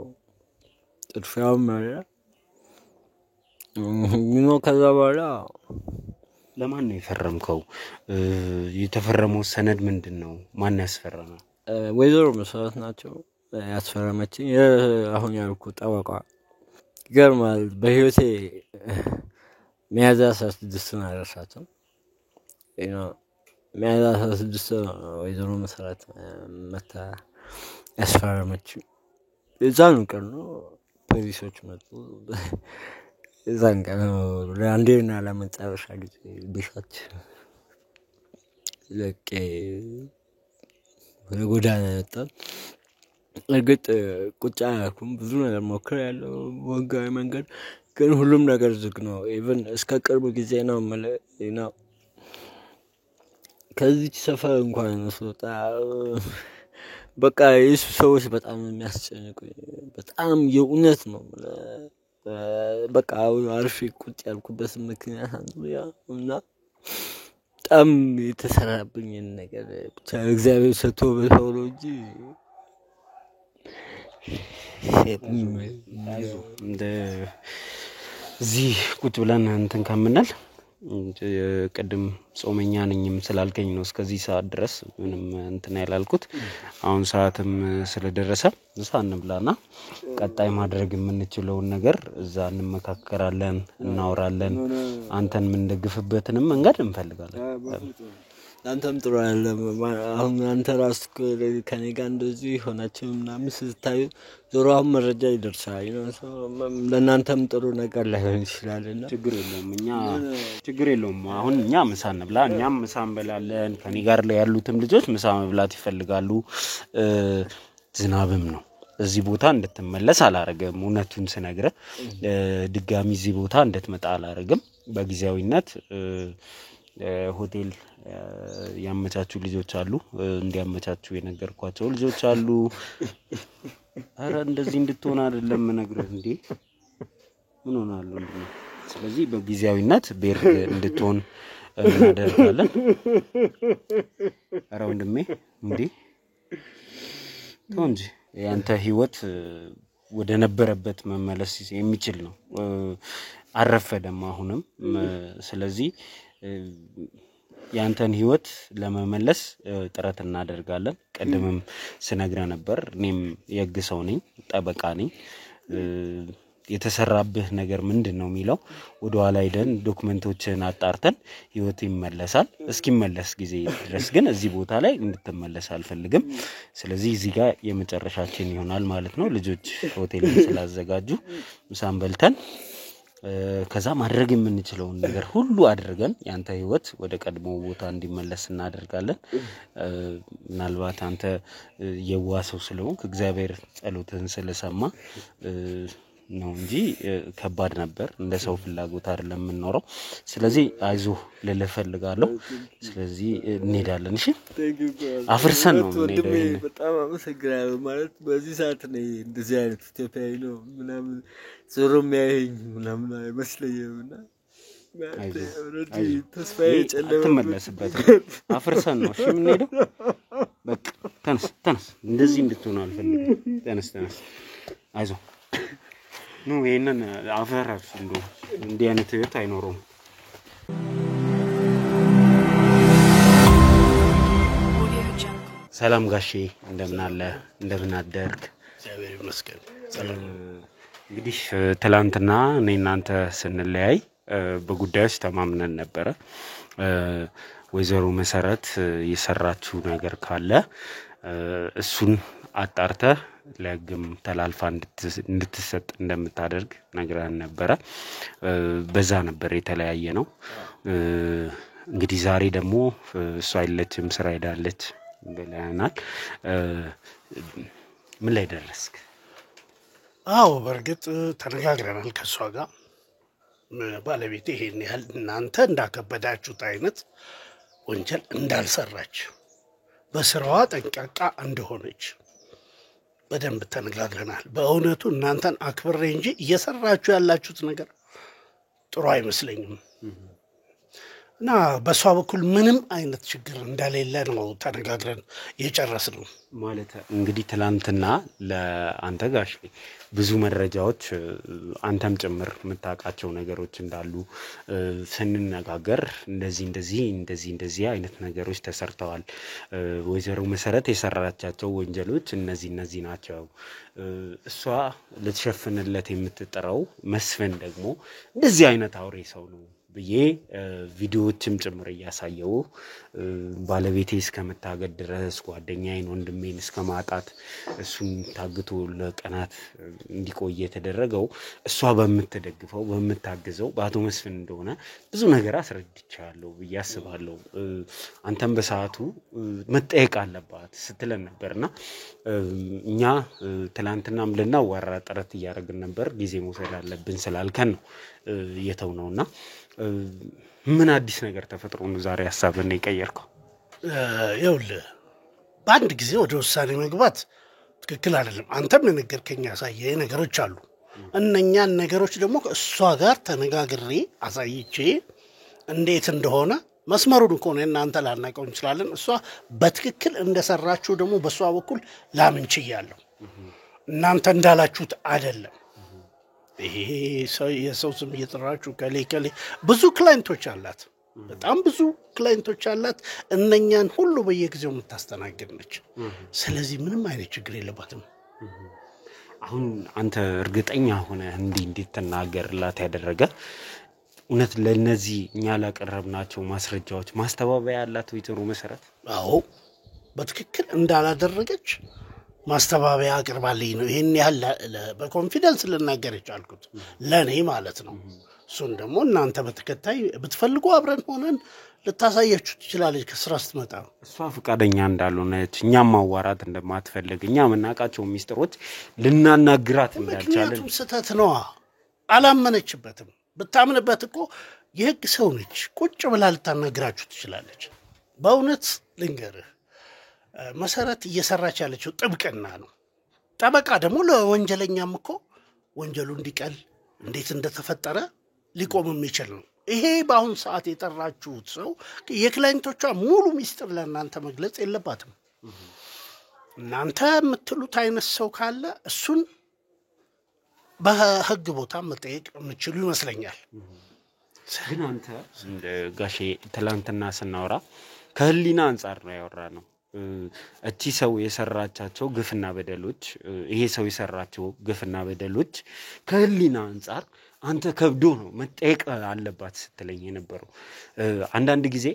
[SPEAKER 3] ጥድፊያውም አለ ከዛ በኋላ
[SPEAKER 2] ለማን ነው የፈረምከው? የተፈረመው ሰነድ ምንድን ነው? ማን ያስፈረመ?
[SPEAKER 3] ወይዘሮ መሰረት ናቸው ያስፈረመችኝ። አሁን ያልኩ ጠበቃ ይገርማል። በህይወቴ ሚያዝያ 16 አደረሳቸው። ሚያዝያ 16 ወይዘሮ መሰረት መታ ያስፈረመችኝ። የዛኑ ቀን ነው ፖሊሶች መጡ። የዛን ቀን ለአንዴና ለመጨረሻ ጊዜ ቤታች ለቄ ወደ ጎዳና ወጣን። እርግጥ ቁጭ አልኩም፣ ብዙ ነገር ሞክሬያለሁ በህጋዊ መንገድ፣ ግን ሁሉም ነገር ዝግ ነው። ኢቨን እስከ ቅርብ ጊዜ ነው ነው ከዚች ሰፈር እንኳን ስወጣ በቃ የሱ ሰዎች በጣም የሚያስጨንቁኝ በጣም የእውነት ነው። በቃ አርፌ ቁጭ ያልኩበት ምክንያት አንዱ ያ እና በጣም የተሰራብኝን ነገር ብቻ እግዚአብሔር ሰጥቶ በሰው ነው እንጂ
[SPEAKER 2] እዚህ ቁጭ ብለን እንትን ከምንል ቅድም ጾመኛ ነኝም ስላልከኝ ነው እስከዚህ ሰዓት ድረስ ምንም እንትን ያላልኩት። አሁን ሰዓትም ስለደረሰ ምሳ እንብላና ቀጣይ ማድረግ የምንችለውን ነገር እዛ እንመካከራለን፣ እናወራለን። አንተን የምንደግፍበትንም መንገድ እንፈልጋለን።
[SPEAKER 3] አንተም ጥሩ አይደለም። አሁን አንተ ራስ ከኔ ጋር እንደዚህ ሆናችሁ ምናምን ስታዩ ዞሮ አሁን መረጃ ይደርሳል። ለእናንተም ጥሩ ነገር ላይሆን ይችላልና
[SPEAKER 2] ችግር የለውም። እኛ ችግር የለውም። አሁን እኛ ምሳ እንብላ፣ እኛም ምሳ እንበላለን። ከኔ ጋር ላይ ያሉትም ልጆች ምሳ መብላት ይፈልጋሉ። ዝናብም ነው። እዚህ ቦታ እንድትመለስ አላረገም። እውነቱን ስነግርህ ድጋሚ እዚህ ቦታ እንድትመጣ አላረገም። በጊዜያዊነት ሆቴል ያመቻቹ ልጆች አሉ፣ እንዲያመቻቹ የነገርኳቸው ልጆች አሉ። አረ እንደዚህ እንድትሆን አይደለም ነግረህ እንዴ ምን ሆናለሁ እንዴ? ስለዚህ በጊዜያዊነት ቤርግ እንድትሆን እናደርጋለን። አረ ወንድሜ እንዴ ተው እንጂ ያንተ ህይወት ወደ ነበረበት መመለስ የሚችል ነው። አረፈደም አሁንም። ስለዚህ ያንተን ህይወት ለመመለስ ጥረት እናደርጋለን። ቀደምም ስነግረህ ነበር፣ እኔም የህግ ሰው ነኝ፣ ጠበቃ ነኝ። የተሰራብህ ነገር ምንድነው የሚለው ወደ ኋላ ሄደን ዶክመንቶችን አጣርተን ህይወት ይመለሳል። እስኪመለስ ጊዜ ድረስ ግን እዚህ ቦታ ላይ እንድትመለስ አልፈልግም። ስለዚህ እዚህ ጋር የመጨረሻችን ይሆናል ማለት ነው። ልጆች ሆቴል ስላዘጋጁ ምሳን በልተን ከዛ ማድረግ የምንችለውን ነገር ሁሉ አድርገን ያንተ ህይወት ወደ ቀድሞ ቦታ እንዲመለስ እናደርጋለን። ምናልባት አንተ የዋሰው ስለሆንክ እግዚአብሔር ጸሎትህን ስለሰማ ነው እንጂ ከባድ ነበር። እንደ ሰው ፍላጎት አይደለም የምንኖረው። ስለዚህ አይዞህ ልልህ እፈልጋለሁ። ስለዚህ እንሄዳለን። እሺ አፍርሰን ነው የምንሄደው።
[SPEAKER 3] በጣም አመሰግናለሁ። ማለት በዚህ ሰዓት ነው እንደዚህ አይነት ኢትዮጵያዊ ነው ምናምን ዞሮ የሚያየኝ ምናምን አይመስለኝምና ተስፋዬ ጨለመ።
[SPEAKER 2] አትመለስበትም። አፍርሰን ነው እሺ የምንሄደው። በቃ ተነስ። እንደዚህ እንድትሆን አልፈልግም። ተነስ። አይዞህ ነው ይሄንን አፈራሽ እንደው እንዲህ አይነት ህይወት አይኖርም። ሰላም ጋሼ እንደምን አለ? እንደምን አደርክ?
[SPEAKER 4] እግዚአብሔር ይመስገን።
[SPEAKER 2] እንግዲህ ትላንትና እኔ እናንተ ስንለያይ በጉዳዮች ተማምነን ነበረ። ወይዘሮ መሰረት የሰራችው ነገር ካለ እሱን አጣርተህ ለህግም ተላልፋ እንድትሰጥ እንደምታደርግ ነግረን ነበረ። በዛ ነበር የተለያየ ነው። እንግዲህ ዛሬ ደግሞ እሷ አይለችም ስራ ሄዳለች ብለናል። ምን ላይ ደረስክ?
[SPEAKER 4] አዎ በእርግጥ ተነጋግረናል ከእሷ ጋር ባለቤቴ ይሄን ያህል እናንተ እንዳከበዳችሁት አይነት ወንጀል እንዳልሰራች በስራዋ ጠንቃቃ እንደሆነች በደንብ ተነጋግረናል። በእውነቱ እናንተን አክብሬ እንጂ እየሰራችሁ ያላችሁት ነገር ጥሩ አይመስለኝም እና በሷ በኩል ምንም አይነት ችግር እንደሌለ ነው ተነጋግረን የጨረስነው።
[SPEAKER 2] ማለት እንግዲህ ትላንትና ለአንተ ጋሽ ብዙ መረጃዎች አንተም ጭምር የምታውቃቸው ነገሮች እንዳሉ ስንነጋገር እንደዚህ አይነት ነገሮች ተሰርተዋል። ወይዘሮ መሰረት የሰራቻቸው ወንጀሎች እነዚህ ናቸው። እሷ ልትሸፍንለት የምትጥረው መስፍን ደግሞ እንደዚህ አይነት አውሬ ሰው ነው ብዬ ቪዲዮዎችም ጭምር እያሳየው ባለቤቴ እስከመታገድ ድረስ ጓደኛዬን ወንድሜን እስከማጣት እሱን ታግቶ ለቀናት እንዲቆይ የተደረገው እሷ በምትደግፈው በምታግዘው በአቶ መስፍን እንደሆነ ብዙ ነገር አስረድቻለሁ ብዬ አስባለሁ። አንተም በሰዓቱ መጠየቅ አለባት ስትለን ነበርና እኛ ትላንትናም ልናዋራ ጥረት እያደረግን ነበር። ጊዜ መውሰድ አለብን ስላልከን ነው የተውነውና ምን አዲስ ነገር ተፈጥሮ ነው ዛሬ ሐሳብን የቀየርከው?
[SPEAKER 4] ይኸውልህ በአንድ ጊዜ ወደ ውሳኔ መግባት ትክክል አይደለም። አንተም የነገርከኝ ያሳየህ ነገሮች አሉ። እነኛን ነገሮች ደግሞ እሷ ጋር ተነጋግሬ አሳይቼ እንዴት እንደሆነ መስመሩን እኮ ነው እናንተ ላናውቀው እንችላለን። እሷ በትክክል እንደሰራችሁ ደግሞ በሷ በኩል ላምን ችያለሁ። እናንተ እንዳላችሁት አይደለም። ይሄ የሰው ስም እየጠራችሁ ከሌ ብዙ ክላይንቶች አላት፣ በጣም ብዙ ክላይንቶች አላት። እነኛን ሁሉ በየጊዜው የምታስተናግድ ነች። ስለዚህ ምንም አይነት ችግር የለባትም።
[SPEAKER 2] አሁን አንተ እርግጠኛ ሆነ እንዴት ተናገርላት ያደረገ እውነት ለነዚህ እኛ ላቀረብናቸው ማስረጃዎች ማስተባበያ ያላት ወይዘሮ መሰረት?
[SPEAKER 4] አዎ በትክክል እንዳላደረገች ማስተባበያ አቅርባልኝ ነው ይሄን ያህል በኮንፊደንስ ልናገር የቻልኩት ለኔ ማለት ነው። እሱን ደግሞ እናንተ በተከታይ ብትፈልጉ አብረን ሆነን ልታሳያችሁ ትችላለች ከስራ ስትመጣ።
[SPEAKER 2] እሷ ፈቃደኛ እንዳልሆነች እኛም ማዋራት እንደማትፈልግ እኛ መናቃቸው ሚስጥሮች ልናናግራት እንዳልቻለን
[SPEAKER 4] ምክንያቱም ስህተት ነው። አላመነችበትም። ብታምንበት እኮ የህግ ሰው ነች። ቁጭ ብላ ልታናግራችሁ ትችላለች። በእውነት ልንገርህ መሰረት እየሰራች ያለችው ጥብቅና ነው። ጠበቃ ደግሞ ለወንጀለኛም እኮ ወንጀሉ እንዲቀል እንዴት እንደተፈጠረ ሊቆም የሚችል ነው። ይሄ በአሁን ሰዓት የጠራችሁት ሰው የክላይንቶቿ ሙሉ ሚስጥር ለእናንተ መግለጽ የለባትም። እናንተ የምትሉት አይነት ሰው ካለ እሱን በህግ ቦታ መጠየቅ የምትችሉ ይመስለኛል።
[SPEAKER 2] ግን አንተ ጋሼ ትላንትና ስናወራ ከህሊና አንጻር ነው ያወራነው። እቺ ሰው የሰራቻቸው ግፍና በደሎች ይሄ ሰው የሰራቸው ግፍና በደሎች ከህሊና አንጻር አንተ ከብዶ ነው መጠየቅ አለባት ስትለኝ የነበረው። አንዳንድ ጊዜ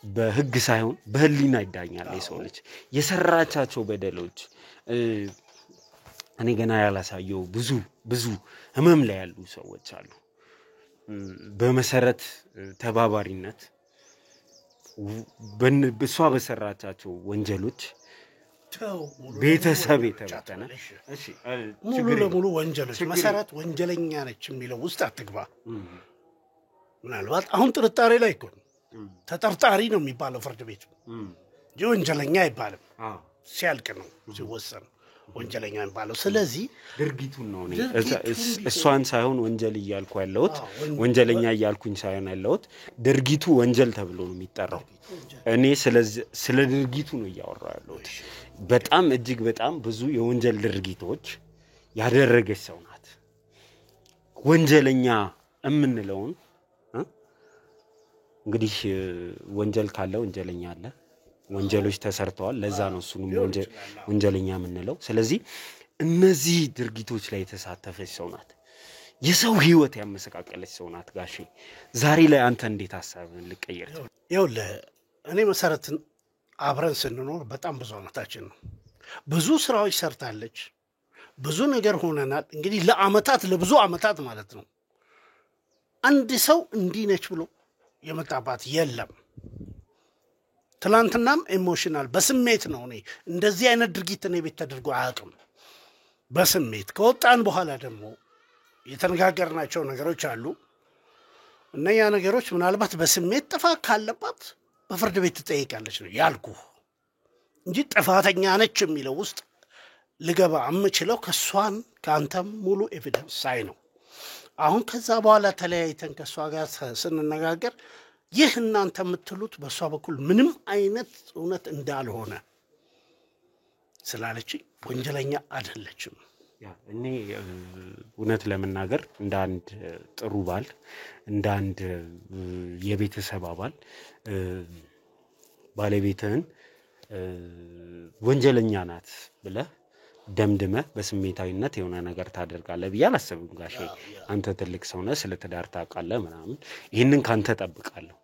[SPEAKER 2] በህግ ሳይሆን በህሊና ይዳኛል የሰው ልጅ። የሰራቻቸው በደሎች እኔ ገና ያላሳየው ብዙ ህመም ላይ ያሉ ሰዎች አሉ። በመሰረት ተባባሪነት በሷ በሰራቻቸው ወንጀሎች ቤተሰብ የተበተነ
[SPEAKER 4] እሺ ሙሉ ለሙሉ ወንጀሎች መሰረት ወንጀለኛ ነች የሚለው ውስጥ አትግባ። ምናልባት አሁን ጥርጣሬ ላይ እኮ ተጠርጣሪ ነው የሚባለው ፍርድ ቤት እንጂ ወንጀለኛ አይባልም። ሲያልቅ ነው ሲወሰን ወንጀለኛ የሚባለው። ስለዚህ
[SPEAKER 2] ድርጊቱን ነው እሷን ሳይሆን ወንጀል እያልኩ ያለሁት ወንጀለኛ እያልኩኝ ሳይሆን ያለሁት ድርጊቱ ወንጀል ተብሎ ነው የሚጠራው። እኔ ስለ ድርጊቱ ነው እያወራሁ ያለሁት። በጣም እጅግ በጣም ብዙ የወንጀል ድርጊቶች ያደረገች ሰው ናት። ወንጀለኛ የምንለውን እንግዲህ ወንጀል ካለ ወንጀለኛ አለ። ወንጀሎች ተሰርተዋል። ለዛ ነው እሱንም ወንጀለኛ የምንለው። ስለዚህ እነዚህ ድርጊቶች ላይ የተሳተፈች ሰው ናት። የሰው ህይወት ያመሰቃቀለች ሰው ናት። ጋሼ ዛሬ ላይ አንተ እንዴት ሐሳብህን ልቀየር?
[SPEAKER 4] ይኸውልህ እኔ መሰረትን አብረን ስንኖር በጣም ብዙ አመታችን ነው። ብዙ ስራዎች ሰርታለች። ብዙ ነገር ሆነናል። እንግዲህ ለብዙ አመታት ማለት ነው። አንድ ሰው እንዲህ ነች ብሎ የመጣባት የለም። ትላንትናም ኢሞሽናል በስሜት ነው እኔ እንደዚህ አይነት ድርጊት እኔ ቤት ተደርጎ አያውቅም በስሜት ከወጣን በኋላ ደግሞ የተነጋገርናቸው ነገሮች አሉ እነኛ ነገሮች ምናልባት በስሜት ጥፋት ካለባት በፍርድ ቤት ትጠይቃለች ነው ያልኩህ እንጂ ጥፋተኛ ነች የሚለው ውስጥ ልገባ የምችለው ከሷን ካንተም ሙሉ ኤቪደንስ ሳይ ነው አሁን ከዛ በኋላ ተለያይተን ከሷ ጋር ስንነጋገር ይህ እናንተ የምትሉት በሷ በኩል ምንም አይነት እውነት እንዳልሆነ ስላለች ወንጀለኛ አይደለችም
[SPEAKER 2] እኔ እውነት ለመናገር እንደ አንድ ጥሩ ባል እንደ አንድ የቤተሰብ አባል ባለቤትህን ወንጀለኛ ናት ብለህ ደምድመህ በስሜታዊነት የሆነ ነገር ታደርጋለህ ብዬ አላስብም ጋሼ አንተ ትልቅ ሰው ነህ ስለ ትዳር ታውቃለህ ምናምን ይሄንን ካንተ ጠብቃለሁ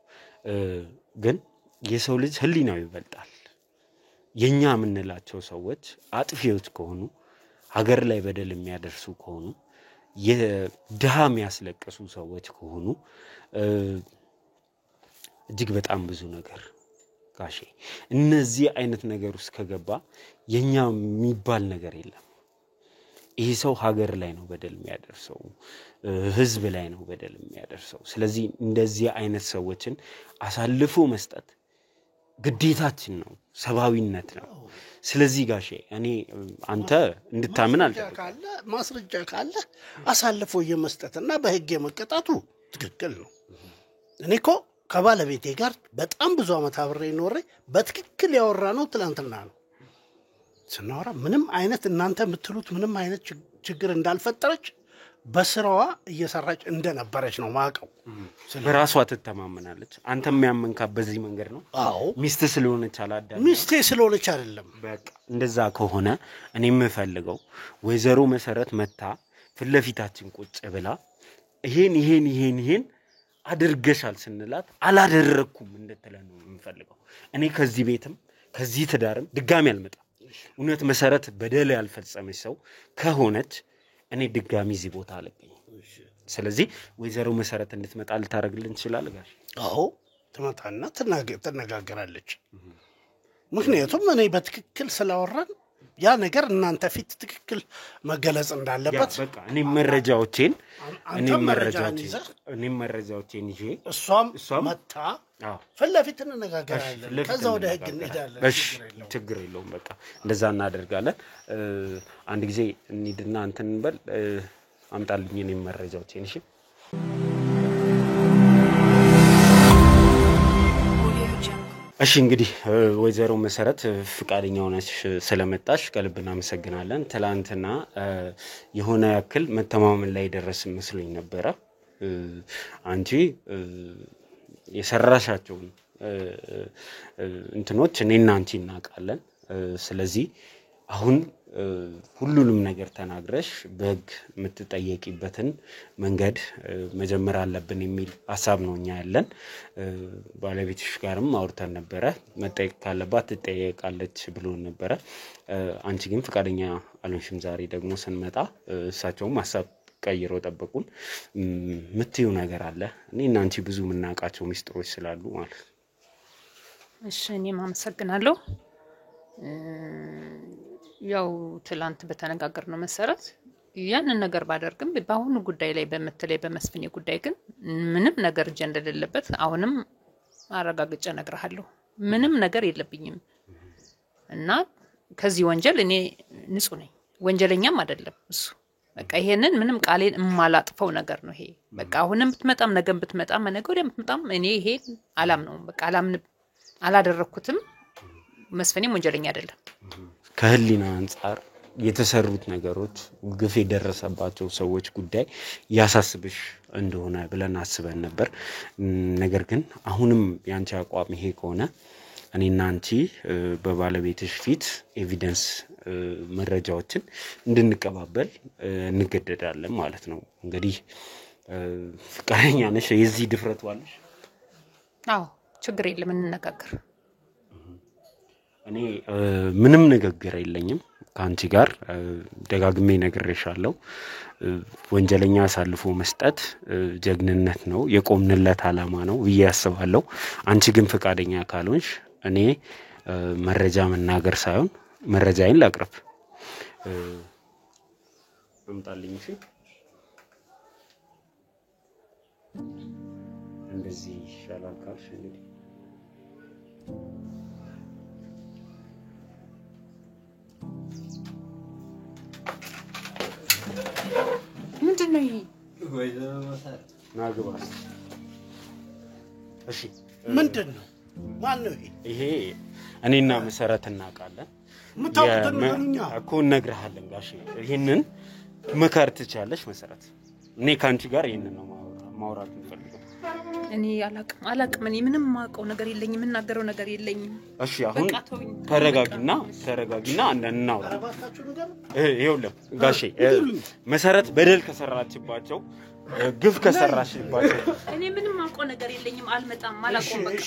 [SPEAKER 2] ግን የሰው ልጅ ህሊናው ይበልጣል የኛ የምንላቸው ሰዎች አጥፊዎች ከሆኑ ሀገር ላይ በደል የሚያደርሱ ከሆኑ የድሃም ያስለቀሱ ሰዎች ከሆኑ እጅግ በጣም ብዙ ነገር ጋሼ እነዚህ አይነት ነገር ውስጥ ከገባ የኛ የሚባል ነገር የለም ይሄ ሰው ሀገር ላይ ነው በደል የሚያደርሰው ህዝብ ላይ ነው በደል የሚያደርሰው ስለዚህ እንደዚህ አይነት ሰዎችን አሳልፎ መስጠት ግዴታችን ነው ሰባዊነት ነው ስለዚህ ጋሼ እኔ አንተ እንድታምን
[SPEAKER 4] ካለ ማስረጃ ካለ አሳልፎ የመስጠትና በህግ የመቀጣቱ ትክክል ነው እኔኮ ከባለቤቴ ጋር በጣም ብዙ አመት አብሬ ኖሬ በትክክል ያወራነው ትላንትና ነው ስናወራ ምንም አይነት እናንተ የምትሉት ምንም አይነት ችግር እንዳልፈጠረች በስራዋ እየሰራች እንደነበረች ነው ማቀው
[SPEAKER 2] በራሷ ትተማመናለች አንተም ያመንካት በዚህ መንገድ ነው
[SPEAKER 4] አዎ
[SPEAKER 2] ሚስት ስለሆነች አላዳለ
[SPEAKER 4] ሚስቴ ስለሆነች አይደለም
[SPEAKER 2] በቃ እንደዛ ከሆነ እኔ የምፈልገው ወይዘሮ መሰረት መታ ፍለፊታችን ቁጭ ብላ ይሄን አድርገሻል ስንላት አላደረኩም እንድትለን ነው የምፈልገው እኔ ከዚህ ቤትም ከዚህ ትዳርም ድጋሚ አልመጣም እውነት መሰረት በደል ያልፈጸመች ሰው ከሆነች እኔ ድጋሚ እዚህ ቦታ አለኝ ስለዚህ ወይዘሮ መሰረት እንድትመጣ ልታረግልን ይችላል ጋሽ
[SPEAKER 4] አዎ ትመጣና ትነጋገራለች ምክንያቱም እኔ በትክክል ስላወራን ያ ነገር እናንተ ፊት ትክክል መገለጽ እንዳለበት
[SPEAKER 2] በቃ እኔ መረጃዎችን ይዤ
[SPEAKER 4] እሷም መጣ ፍለፊት እንነጋገራለን ከዛ ወደ ህግ እንሄዳለን
[SPEAKER 2] እሺ ችግር የለውም በቃ እንደዛ እናደርጋለን አንድ ጊዜ እንሂድና አንተን እንበል አምጣልኝ እኔ መረጃዎችን እሺ እሺ እንግዲህ ወይዘሮ መሰረት ፍቃደኛ ሆነሽ ስለመጣሽ ከልብና መሰግናለን ትላንትና የሆነ ያክል መተማመን ላይ ደረስን መስሎኝ ነበር አንቺ የሰራሻቸው እንትኖች እኔና አንቺ እናቃለን ስለዚህ አሁን ሁሉንም ነገር ተናግረሽ በህግ የምትጠየቂበትን መንገድ መጀመር አለብን የሚል ሐሳብ ነው እኛ ያለን ባለቤትሽ ጋርም አውርተን ነበር መጠየቅ ካለባት ትጠየቃለች ብሎ ነበር አንቺ ግን ፍቃደኛ አልሆንሽም ዛሬ ደግሞ ስንመጣ እሳቸውም ሐሳብ ቀይሮ ጠበቁን ምትዩ ነገር አለ እኔና አንቺ ብዙ ምናቃቸው ሚስጥሮች ስላሉ ማለት
[SPEAKER 1] እሺ እኔም አመሰግናለሁ ያው ትላንት በተነጋገርነው መሰረት ያንን ነገር ባደርግም በአሁኑ ጉዳይ ላይ በመተለይ በመስፍኔ ጉዳይ ግን ምንም ነገር እጅ እንደሌለበት አሁንም አረጋግጬ ነግሬሃለሁ ምንም ነገር የለብኝም እና ከዚህ ወንጀል እኔ ንጹህ ነኝ ወንጀለኛም አይደለም እሱ በቃ ይሄንን ምንም ቃሌን ማላጥፈው ነገር ነው ይሄ በቃ አሁንም ብትመጣም ነገም ብትመጣም ነገ ወዲያም ብትመጣም እኔ ይሄ አላም ነው በቃ አላደረኩትም መስፍኔም ወንጀለኛ አይደለም
[SPEAKER 2] ከህሊና አንፃር የተሰሩት ነገሮች ግፍ የደረሰባቸው ሰዎች ጉዳይ ያሳስብሽ እንደሆነ ብለን አስበን ነበር ነገር ግን አሁንም ያንቺ አቋም ይሄ ከሆነ እኔና አንቺ በባለቤትሽ ፊት ኤቪደንስ መረጃዎችን እንድንቀባበል እንገደዳለን ማለት ነው እንግዲህ ፍቃደኛ ነሽ የዚህ ድፍረት ዋለሽ
[SPEAKER 1] አዎ ችግር የለም እንነጋገር
[SPEAKER 2] እኔ ምንም ንግግር የለኝም ካንቺ ጋር ደጋግሜ ነግሬሻለሁ ወንጀለኛ አሳልፎ መስጠት ጀግንነት ነው የቆምንለት አላማ ነው ብዬ አስባለሁ አንቺ ግን ፍቃደኛ ካልሆንሽ እኔ መረጃ መናገር ሳይሆን መረጃዬን ላቅርብ አምጣልኝ እሺ እንደዚህ ይሻላል ካልሽ እንግዲህ
[SPEAKER 1] ምንድነው ይሄ
[SPEAKER 3] ወይ ለማሳት
[SPEAKER 2] ናግባስ እሺ
[SPEAKER 4] ምንድነው ማን ነው
[SPEAKER 2] ይሄ እኔና መሰረት እናውቃለን
[SPEAKER 4] ምታውቁት ነገርኛ
[SPEAKER 2] እኮ እነግርሃለን ጋሼ ይሄንን መከር ትቻለሽ መሰረት እኔ ካንቺ ጋር ይሄንን ነው ማውራት እንፈልገው
[SPEAKER 1] እኔ አላቅም እኔ ምንም ማውቀው ነገር የለኝም እናገረው ነገር የለኝም
[SPEAKER 2] እሺ አሁን ተረጋጊና እናውራ
[SPEAKER 4] አረባታችሁ ነገር
[SPEAKER 2] ይኸውልህ ጋሼ መሰረት በደል ከሰራችባቸው ግፍ ከሰራችባቸው
[SPEAKER 1] እኔ ምንም ማውቀው ነገር የለኝም አልመጣም አላቆም በቃ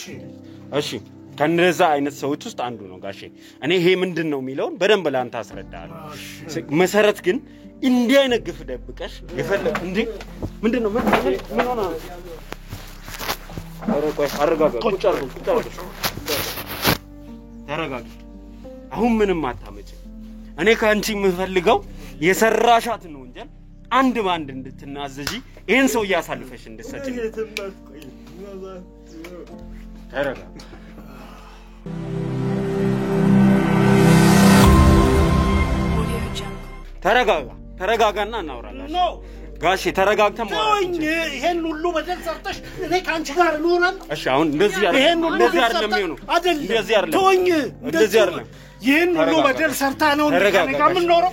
[SPEAKER 2] እሺ ከነዛ አይነት ሰዎች ውስጥ አንዱ ነው ጋሼ እኔ ይሄ ምንድነው የሚለውን በደንብ ላንተ አስረዳለሁ መሰረት ግን እንዲህ አይነት ግፍ ደብቀሽ የፈለክ እንዴ ምንድነው ምን ሆነ አረቆይ አረጋጋ ቁጭ አርጉ ተረጋጋ አሁን ምንም አታመጭ እኔ ካንቺ የምፈልገው የሰራሻትን ወንጀል አንድ ባንድ እንድትናዘጂ ይሄን ሰው ያሳልፈሽ እንድትሰጪ ተረጋጋና እናወራለን ጋሼ ተረጋግተን
[SPEAKER 4] ተወኝ ይሄን ሁሉ በደል ሰርተሽ እኔ ካንቺ ጋር እኖራለሁ
[SPEAKER 2] እሺ አሁን እንደዚህ አይደለም የሚሆነው እንደዚህ አይደለም
[SPEAKER 4] ተወኝ
[SPEAKER 2] እንደዚህ አይደለም
[SPEAKER 4] ይሄን ሁሉ በደል ሰርታ ነው እኔ ጋር ምን ኖረው